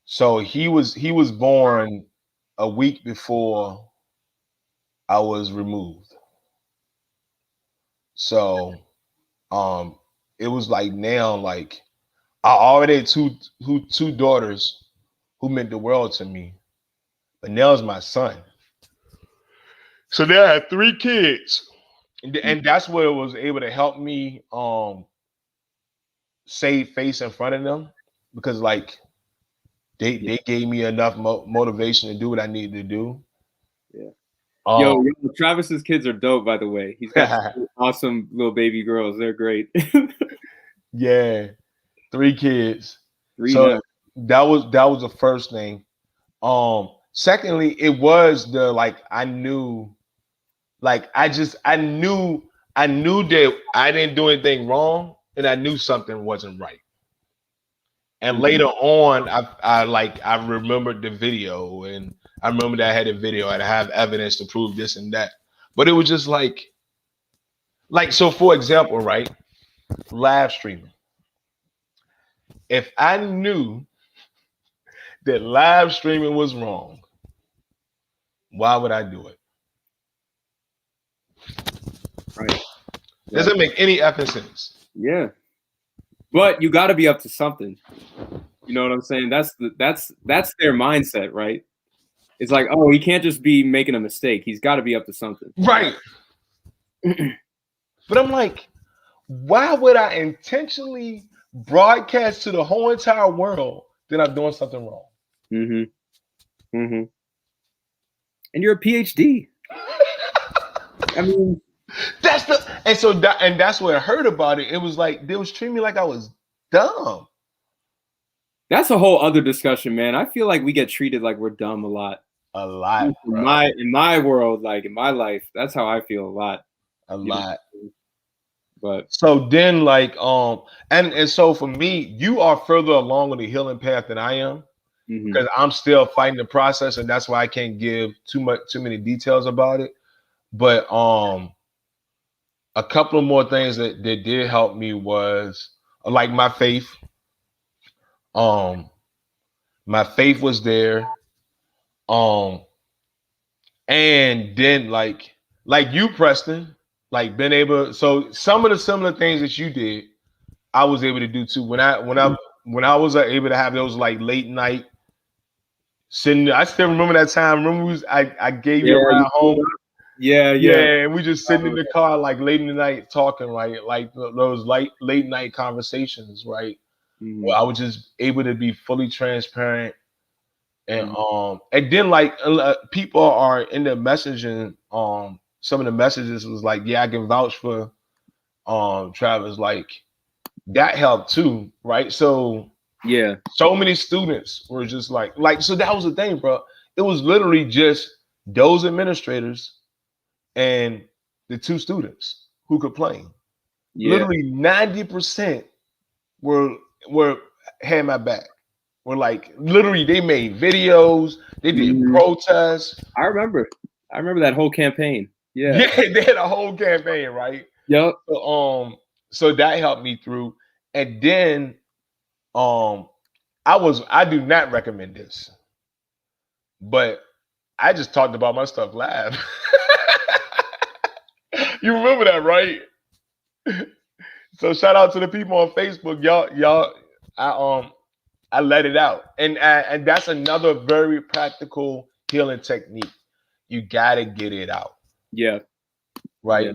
So he was born a week before I was removed. So it was like now, like I already had two daughters who meant the world to me, but now it's my son. So now I had 3 kids, and that's what was able to help me save face in front of them, because like they gave me enough motivation to do what I needed to do. Yeah. Yo, Travis's kids are dope, by the way. He's got awesome little baby girls. They're great. Yeah, 3 kids. 3 so now. that was the first thing. Secondly, it was the like I knew that I didn't do anything wrong, and I knew something wasn't right. And later on, I remembered the video, and I remember that I had a video and I have evidence to prove this and that. But it was just like so. For example, right, live streaming. If I knew that live streaming was wrong, why would I do it? Right. Doesn't make any effing sense. Yeah. But you got to be up to something. You know what I'm saying? That's their mindset, right? It's like, oh, he can't just be making a mistake. He's got to be up to something. Right. But I'm like, why would I intentionally broadcast to the whole entire world that I'm doing something wrong? Mm-hmm. Mm-hmm. And you're a PhD. I mean, that's what I heard about it. It was like they was treating me like I was dumb. That's a whole other discussion, man. I feel like we get treated like we're dumb a lot. A lot. In my world, like in my life, that's how I feel a lot. A lot. But so then, like, and so for me, you are further along on the healing path than I am, because I'm still fighting the process, and that's why I can't give too many details about it. But a couple of more things that did help me was like my faith. My faith was there. And then like you, Preston, like being able. So some of the similar things that you did, I was able to do too. When I was able to have those like late night sitting. I still remember that time. Remember I gave you a ride home. Yeah. And we just sitting in the car like late in the night talking, right? Like those late night conversations, right? Where I was just able to be fully transparent, and then like people are in their messaging. Some of the messages was like, yeah, I can vouch for Travis. Like that helped too, right? So yeah, so many students were just like so that was the thing, bro. It was literally just those administrators and the 2 students who complained. Literally 90% were had my back. were like literally they made videos, they did protests. I remember that whole campaign. Yeah. Yeah, they had a whole campaign, right? Yep. So that helped me through. And then I do not recommend this, but I just talked about my stuff live. You remember that, right? So shout out to the people on Facebook, y'all. I let it out, and that's another very practical healing technique. You gotta get it out, Yeah. right? Yeah.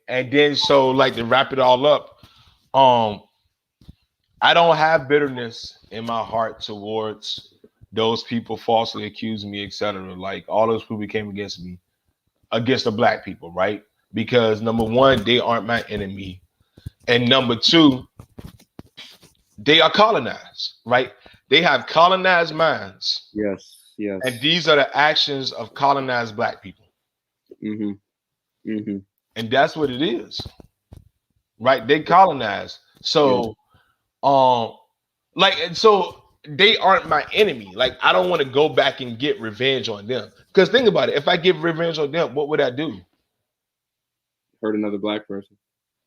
And then so like to wrap it all up, I don't have bitterness in my heart towards those people falsely accusing me, etc. Like all those people came against me, against the black people, right? Because number one, they aren't my enemy. And number two, they are colonized, right? They have colonized minds. Yes. Yes. And these are the actions of colonized black people. Mm-hmm. Mm-hmm. And that's what it is. Right? They colonized. So so they aren't my enemy. Like I don't want to go back and get revenge on them. Because think about it, if I get revenge on them, what would I do? Hurt another black person.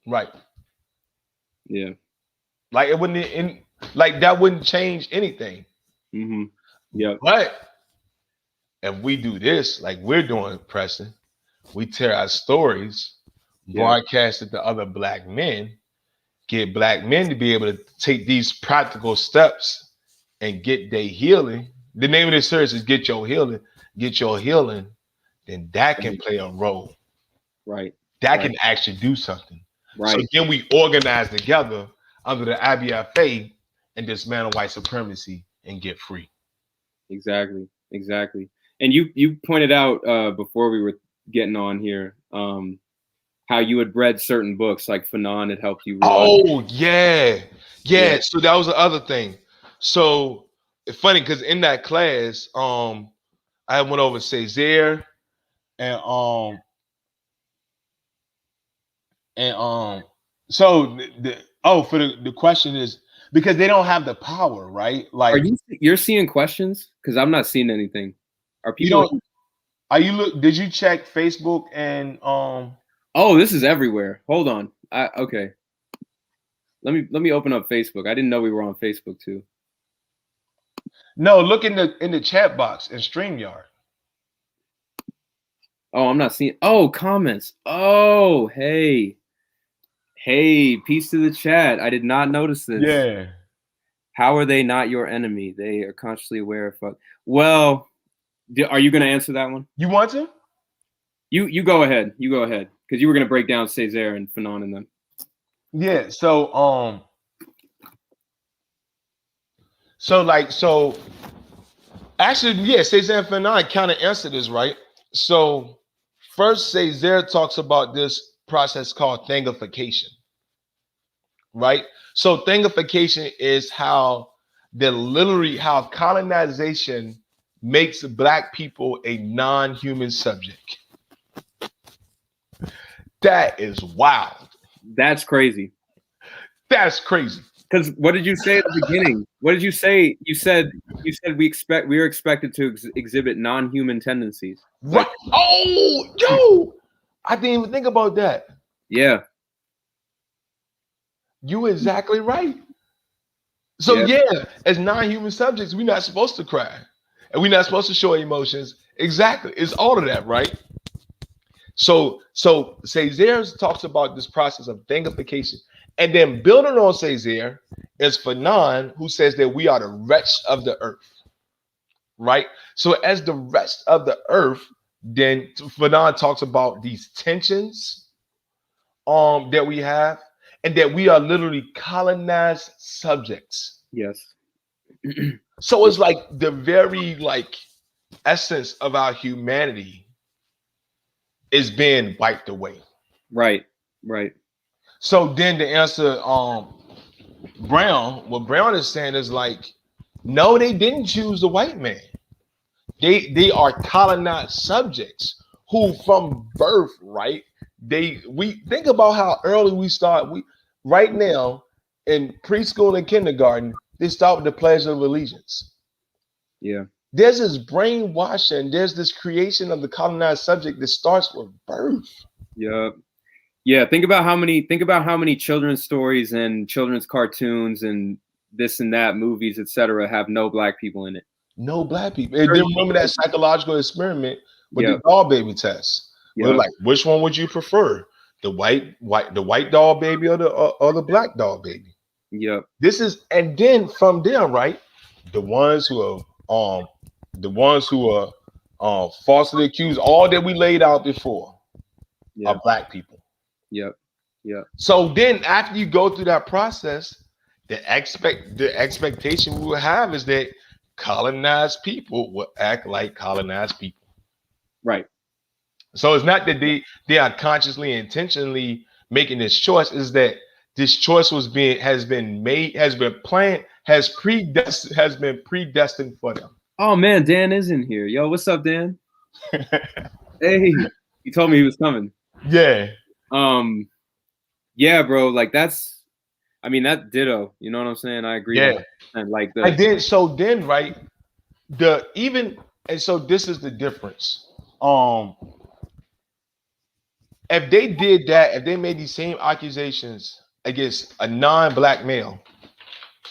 Right. Yeah. Like it wouldn't like that wouldn't change anything. Mm-hmm. Yeah. But if we do this, like we're doing, Preston, we tear our stories, broadcast it to other black men, get black men to be able to take these practical steps and get their healing. The name of this series is Get Your Healing. Get your healing, then that can play a role. Right. That can actually do something. Right. So then we organize together under the IBFA and dismantle white supremacy and get free. Exactly. Exactly. And you pointed out before we were getting on here how you had read certain books, like Fanon had helped you read. Oh, yeah. So that was the other thing. So it's funny because in that class, I went over Césaire and so the question is because they don't have the power, right? Like you're seeing questions? Because I'm not seeing anything. Are people did you check Facebook and Oh, this is everywhere. Hold on. Okay. Let me open up Facebook. I didn't know we were on Facebook too. No, look in the chat box in StreamYard. Oh, I'm not seeing. Oh, comments. Oh, hey, peace to the chat. I did not notice this. Yeah. How are they not your enemy? They are consciously aware of. Well, are you going to answer that one? You want to? You go ahead. You go ahead because you were going to break down Césaire and Fanon and them. Yeah. So actually, yeah, Césaire and Fanon kind of answered this, right? So first, Césaire talks about this process called thingification, right? So thingification is how colonization makes black people a non-human subject. That is wild. That's crazy. That's crazy. Because what did you say at the beginning? What did you say? You said we are expected to exhibit non-human tendencies. Right. Oh, yo, I didn't even think about that. Yeah. You exactly right. So yeah, as non-human subjects, we're not supposed to cry. And we're not supposed to show emotions. Exactly. It's all of that, right? So Césaire talks about this process of thingification. And then building on Césaire is Fanon, who says that we are the rest of the earth, right? So as the rest of the earth, then Fanon talks about these tensions that we have, and that we are literally colonized subjects. Yes. So it's like the very essence of our humanity is being wiped away. Right. So then to answer Brown, what Brown is saying is no, they didn't choose the white man. They are colonized subjects who from birth, right? We think about how early we start. Right now in preschool and kindergarten, They start with the Pledge of Allegiance. Yeah. There's this brainwashing. There's this creation of the colonized subject that starts with birth. Yeah. Yeah. Think about how many children's stories and children's cartoons and this and that movies, etc., have no black people in it. No black people. And then remember that psychological experiment with Yep. the doll baby test. Where Yep. like, which one would you prefer? The white doll baby or the black doll baby? Yep. This is, and then from there, right? The ones who are falsely accused, all that we laid out before, Yep. are black people. Yep. Yep. So then after you go through that process, the expectation we will have is that colonized people will act like colonized people. Right. So it's not that they are consciously, intentionally making this choice, is that this choice has been predestined for them. Oh man, Dan is in here. Yo, what's up, Dan? Hey, he told me he was coming. Yeah. Yeah, bro. Like that ditto. You know what I'm saying? I agree. Yeah. And like right, so this is the difference. If they did that, if they made these same accusations against a non-black male,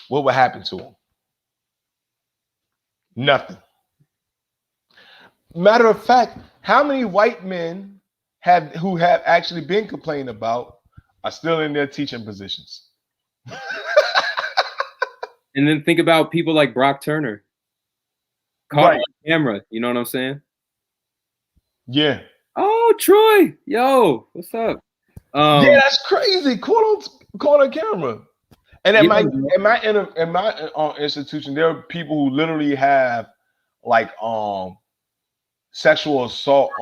what would happen to him? Nothing. Matter of fact, how many white men who have actually been complained about are still in their teaching positions? And then think about people like Brock Turner. Caught on camera, you know what I'm saying? Yeah. Oh, Troy, yo, what's up? Yeah, that's crazy. Caught on camera. And at my institution, there are people who literally have like sexual assault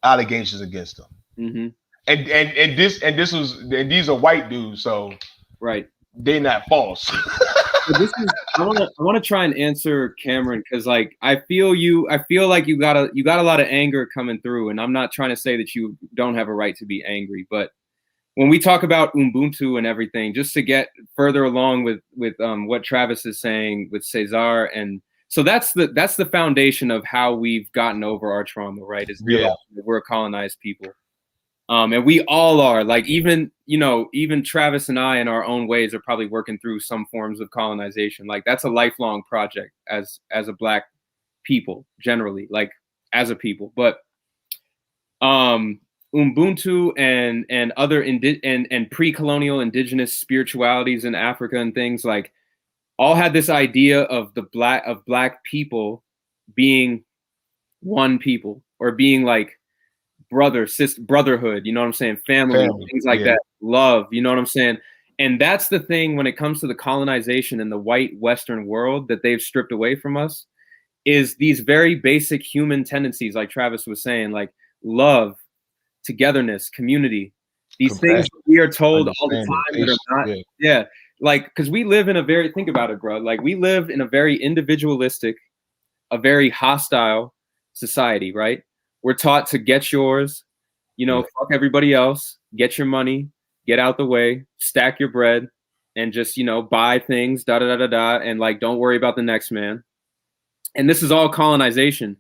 allegations against them. Mm-hmm. And these are white dudes, so right, they're not false. I want to try and answer Cameron, because like I feel like you got a lot of anger coming through, and I'm not trying to say that you don't have a right to be angry, but when we talk about Ubuntu and everything, just to get further along with what Travis is saying with Cesar, and so that's the foundation of how we've gotten over our trauma, right? Is realizing that we're a colonized people. And we all are, like, even Travis and I in our own ways are probably working through some forms of colonization. Like that's a lifelong project as a Black people generally, like as a people. But Ubuntu and other and pre-colonial indigenous spiritualities in Africa and things like all had this idea of Black people being one people, or being like brotherhood, you know what I'm saying? Family, things like that. Love, you know what I'm saying? And that's the thing when it comes to the colonization in the white Western world that they've stripped away from us, is these very basic human tendencies, like Travis was saying, like love, togetherness, community, these things we are told all the time that are not, like, because we live in a very, think about it, bro, like we live in a very individualistic, a very hostile society, right? We're taught to get yours, fuck everybody else, get your money, get out the way, stack your bread, and just, buy things, and like, don't worry about the next man. And this is all colonization.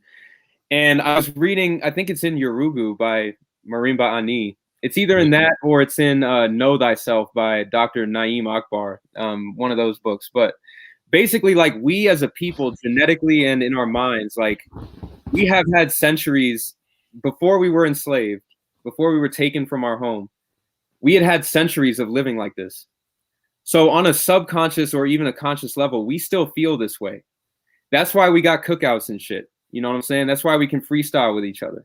And I was reading, I think it's in Yorugu by Marimba Ani. It's either in that or it's in Know Thyself by Dr. Naeem Akbar, one of those books. But basically, like, we as a people, genetically and in our minds, like, we have had centuries before we were enslaved, before we were taken from our home. We had centuries of living like this. So on a subconscious or even a conscious level, we still feel this way. That's why we got cookouts and shit. You know what I'm saying? That's why we can freestyle with each other.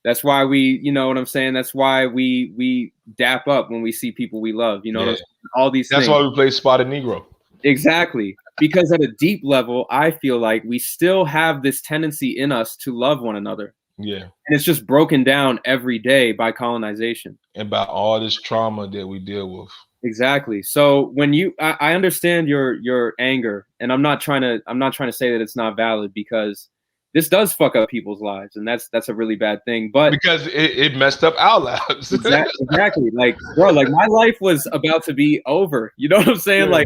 That's why we, you know what I'm saying? That's why we dap up when we see people we love. You know what I'm saying? All these things. That's why we play Spotted Negro. Exactly. Because at a deep level, I feel like we still have this tendency in us to love one another. Yeah. And it's just broken down every day by colonization. And by all this trauma that we deal with. Exactly. So when I understand your anger, and I'm not trying to say that it's not valid, because this does fuck up people's lives, and that's a really bad thing. But because it messed up our lives. exactly, like, bro, like my life was about to be over. You know what I'm saying? Yeah.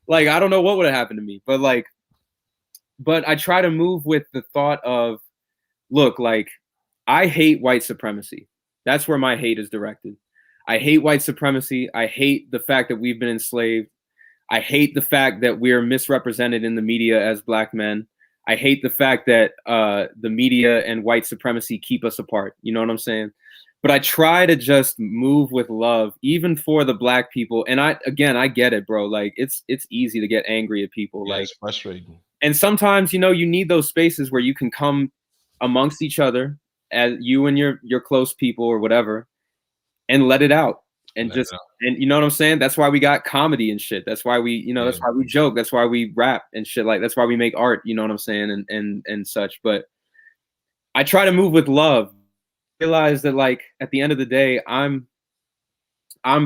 Like I don't know what would have happened to me, but I try to move with the thought of, look, like, I hate white supremacy. That's where my hate is directed. I hate white supremacy. I hate the fact that we've been enslaved. I hate the fact that we're misrepresented in the media as black men. I hate the fact that the media and white supremacy keep us apart. You know what I'm saying? But I try to just move with love, even for the black people. And I get it, bro. Like, it's easy to get angry at people. Yeah, like, it's frustrating. And sometimes, you know, you need those spaces where you can come amongst each other, as you and your close people or whatever, and let it out. And and you know what I'm saying? That's why we got comedy and shit. That's why we, you know, that's why we joke. That's why we rap and shit. Like, that's why we make art, you know what I'm saying? And such. But I try to move with love. Realize that, like, at the end of the day, I'm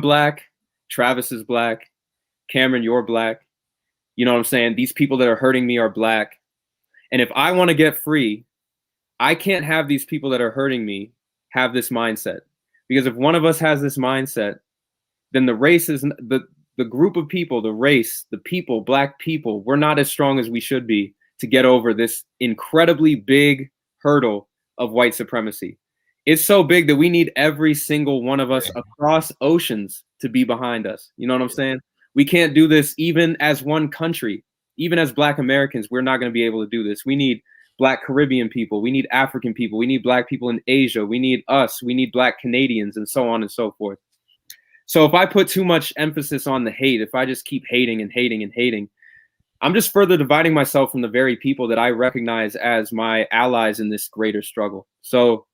black. Travis is black. Cameron, you're black. You know what I'm saying? These people that are hurting me are black. And if I want to get free, I can't have these people that are hurting me have this mindset. Because if one of us has this mindset, then the race is the group of people, the race, the people, black people, we're not as strong as we should be to get over this incredibly big hurdle of white supremacy. It's so big that we need every single one of us across oceans to be behind us. You know what I'm saying? We can't do this even as one country. Even as black Americans, we're not going to be able to do this. We need black Caribbean people. We need African people. We need black people in Asia. We need us. We need black Canadians, and so on and so forth. So if I put too much emphasis on the hate, if I just keep hating and hating and hating, I'm just further dividing myself from the very people that I recognize as my allies in this greater struggle. So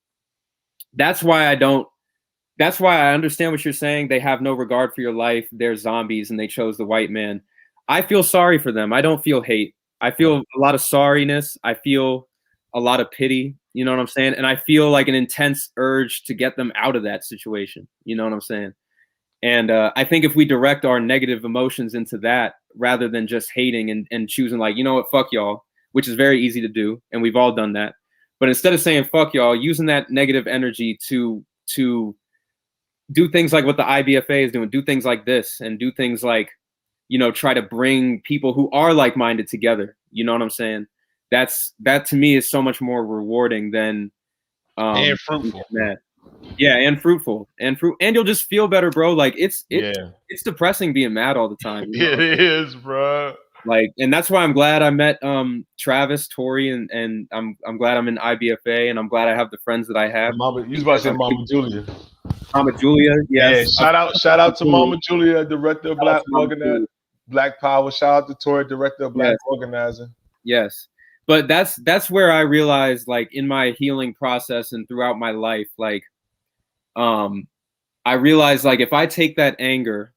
that's why I understand what you're saying. They have no regard for your life. They're zombies and they chose the white man. I feel sorry for them. I don't feel hate. I feel a lot of sorriness. I feel a lot of pity. You know what I'm saying? And I feel like an intense urge to get them out of that situation. You know what I'm saying? And I think if we direct our negative emotions into that, rather than just hating and choosing, like, you know what, fuck y'all, which is very easy to do. And we've all done that. But instead of saying fuck y'all, using that negative energy to do things like what the IBFA is doing, do things like this, and do things like, you know, try to bring people who are like-minded together. You know what I'm saying? That to me is so much more rewarding than and fruitful. Yeah, and fruitful, and you'll just feel better, bro. Like, it's depressing being mad all the time. You know? It is, bro. Like, and that's why I'm glad I met Travis, Tori, and I'm glad I'm in IBFA, and I'm glad I have the friends that I have. You was about to say Mama Julia. Mama Julia, yes. Yeah, shout out to Mama Julia, director of Black Power. Shout out to Tori, director of Black Organizing. Yes. But that's where I realized, like, in my healing process and throughout my life, like, I realized, like, if I take that anger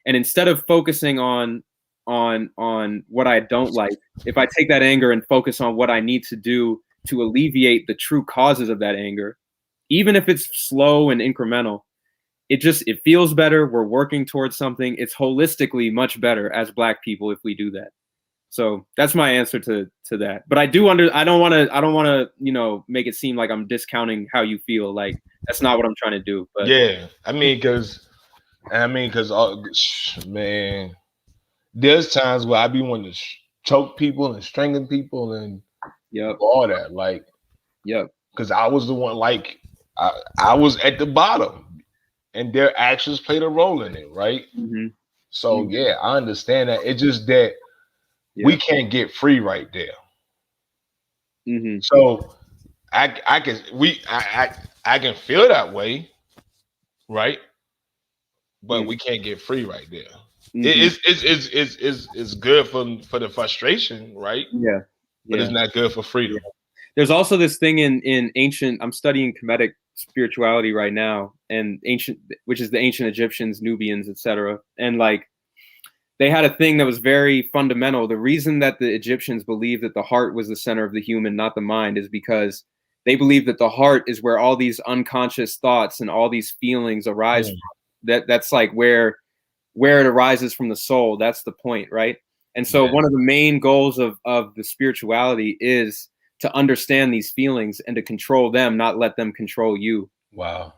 and instead of focusing on what I don't like, if I take that anger and focus on what I need to do to alleviate the true causes of that anger, even if it's slow and incremental, it feels better. We're working towards something. It's holistically much better as black people if we do that. So that's my answer to that. But I don't want to, you know, make it seem like I'm discounting how you feel. Like, that's not what I'm trying to do. But yeah, because man, there's times where I be wanting to choke people and strangle people and all that. Like, because I was the one, like, I was at the bottom, and their actions played a role in it, right? Mm-hmm. So yeah, I understand that. It's just that we can't get free right there. Mm-hmm. So I can feel that way, right? But we can't get free right there. Mm-hmm. It's good for the frustration, right? Yeah. But it's not good for freedom. Yeah. There's also this thing in ancient. I'm studying Kemetic spirituality right now, and which is the ancient Egyptians, Nubians, etc. And, like, they had a thing that was very fundamental. The reason that the Egyptians believed that the heart was the center of the human, not the mind, is because they believed that the heart is where all these unconscious thoughts and all these feelings arise from. That's like where it arises from the soul. That's the point, right? And so one of the main goals of the spirituality is to understand these feelings and to control them, not let them control you. Wow.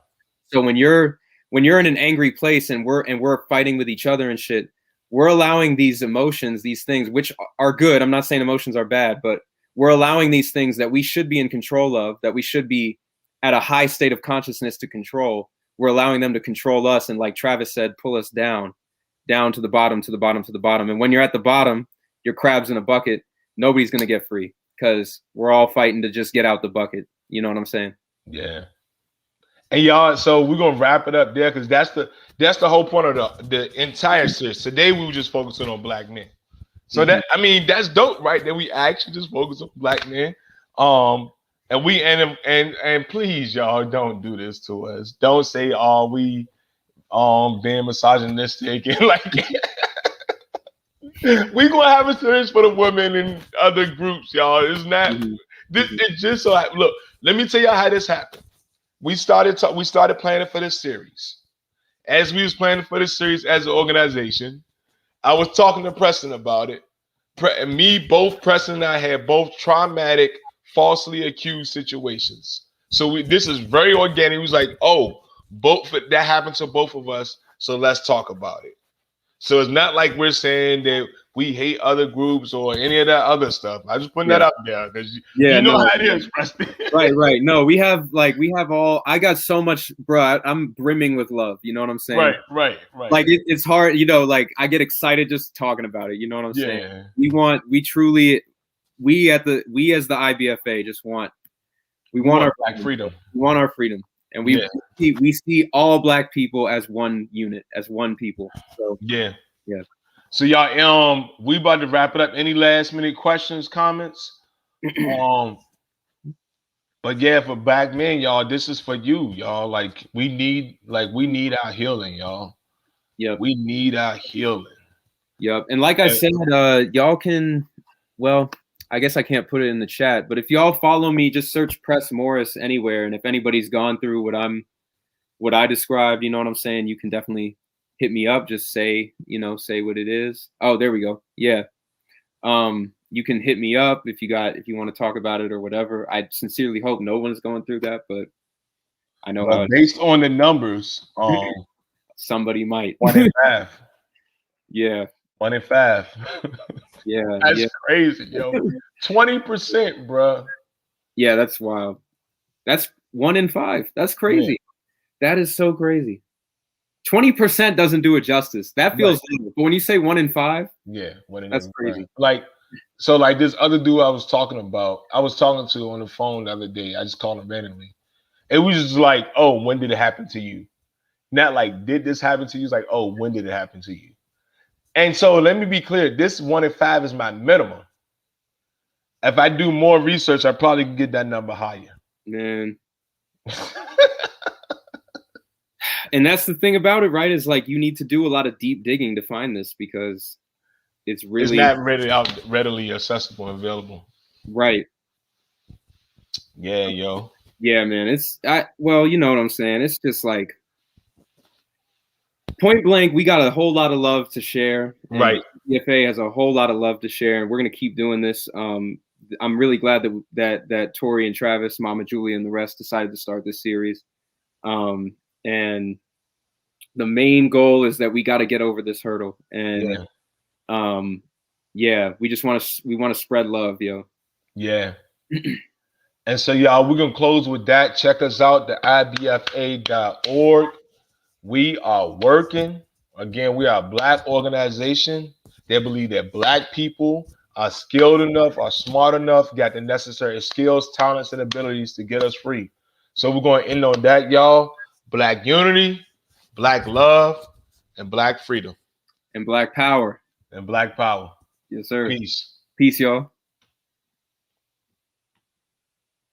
So when you're in an angry place and we're fighting with each other and shit, we're allowing these emotions, these things, which are good. I'm not saying emotions are bad, but we're allowing these things that we should be in control of, that we should be at a high state of consciousness to control. We're allowing them to control us. And like Travis said, pull us down to the bottom, to the bottom, to the bottom. And when you're at the bottom, you're crabs in a bucket. Nobody's going to get free because we're all fighting to just get out the bucket. You know what I'm saying? Yeah. And y'all, so we're gonna wrap it up there because that's the whole point of the entire series. Today we were just focusing on black men. So that, I mean, that's dope, right? That we actually just focus on black men. And we and please, y'all, don't do this to us. Don't say, "Oh, we being misogynistic," and like we gonna have a series for the women and other groups, y'all. It's not. This it just so look. Let me tell y'all how this happened. We started planning for this series. As we was planning for this series as an organization, I was talking to Preston about it. Both Preston and I had both traumatic, falsely accused situations. So this is very organic. It was like, oh, that happened to both of us. So let's talk about it. So it's not like we're saying that we hate other groups or any of that other stuff. I just putting that out there because you know how it is, Preston. Right. No, we have all. I got so much, bro. I'm brimming with love. You know what I'm saying? Right. Like it's hard. You know, like I get excited just talking about it. You know what I'm saying? We as the IBFA just want our black freedom. We want our freedom, and we see all black people as one unit, as one people. So yeah. So y'all, we about to wrap it up. Any last minute questions, comments? But yeah, for black men, y'all, this is for you, y'all. Like we need our healing, y'all. Yep. We need our healing. Yep. And like I said, y'all can, well, I guess I can't put it in the chat, but if y'all follow me, just search pres.morris anywhere. And if anybody's gone through what I described, you know what I'm saying, you can definitely hit me up. Just say what it is. Oh, there we go. Yeah. You can hit me up if you want to talk about it or whatever. I sincerely hope no one's going through that, but I know how based on the numbers, somebody might. 1 in 5. Yeah. 1 in 5. Yeah. That's crazy, yo. 20%, bro. Yeah, that's wild. That's 1 in 5. That's crazy. Yeah. That is so crazy. 20% doesn't do it justice. That feels little. But when you say 1 in 5, that's crazy. So this other dude I was talking to on the phone the other day, I just called him randomly. It was just like, oh, when did it happen to you? Not like, did this happen to you? It's like, oh, when did it happen to you? And so let me be clear. This 1 in 5 is my minimum. If I do more research, I probably can get that number higher. Man. And that's the thing about it, right? Is like you need to do a lot of deep digging to find this because it's not readily accessible and available. Right. Yeah, yo. Yeah, man. Well, you know what I'm saying. It's just like point blank, we got a whole lot of love to share. Right. EFA has a whole lot of love to share, and we're gonna keep doing this. I'm really glad that Tori and Travis, Mama Julia, and the rest decided to start this series. And the main goal is that we got to get over this hurdle. And we just want to spread love, yo. Yeah. And so y'all, we're gonna close with that. Check us out, the IBFA.org. We are working. Again, we are a black organization. They believe that black people are skilled enough, are smart enough, got the necessary skills, talents, and abilities to get us free. So we're going to end on that, y'all. Black unity, black love, and black freedom. And black power. And black power. Yes, sir. Peace. Peace, y'all.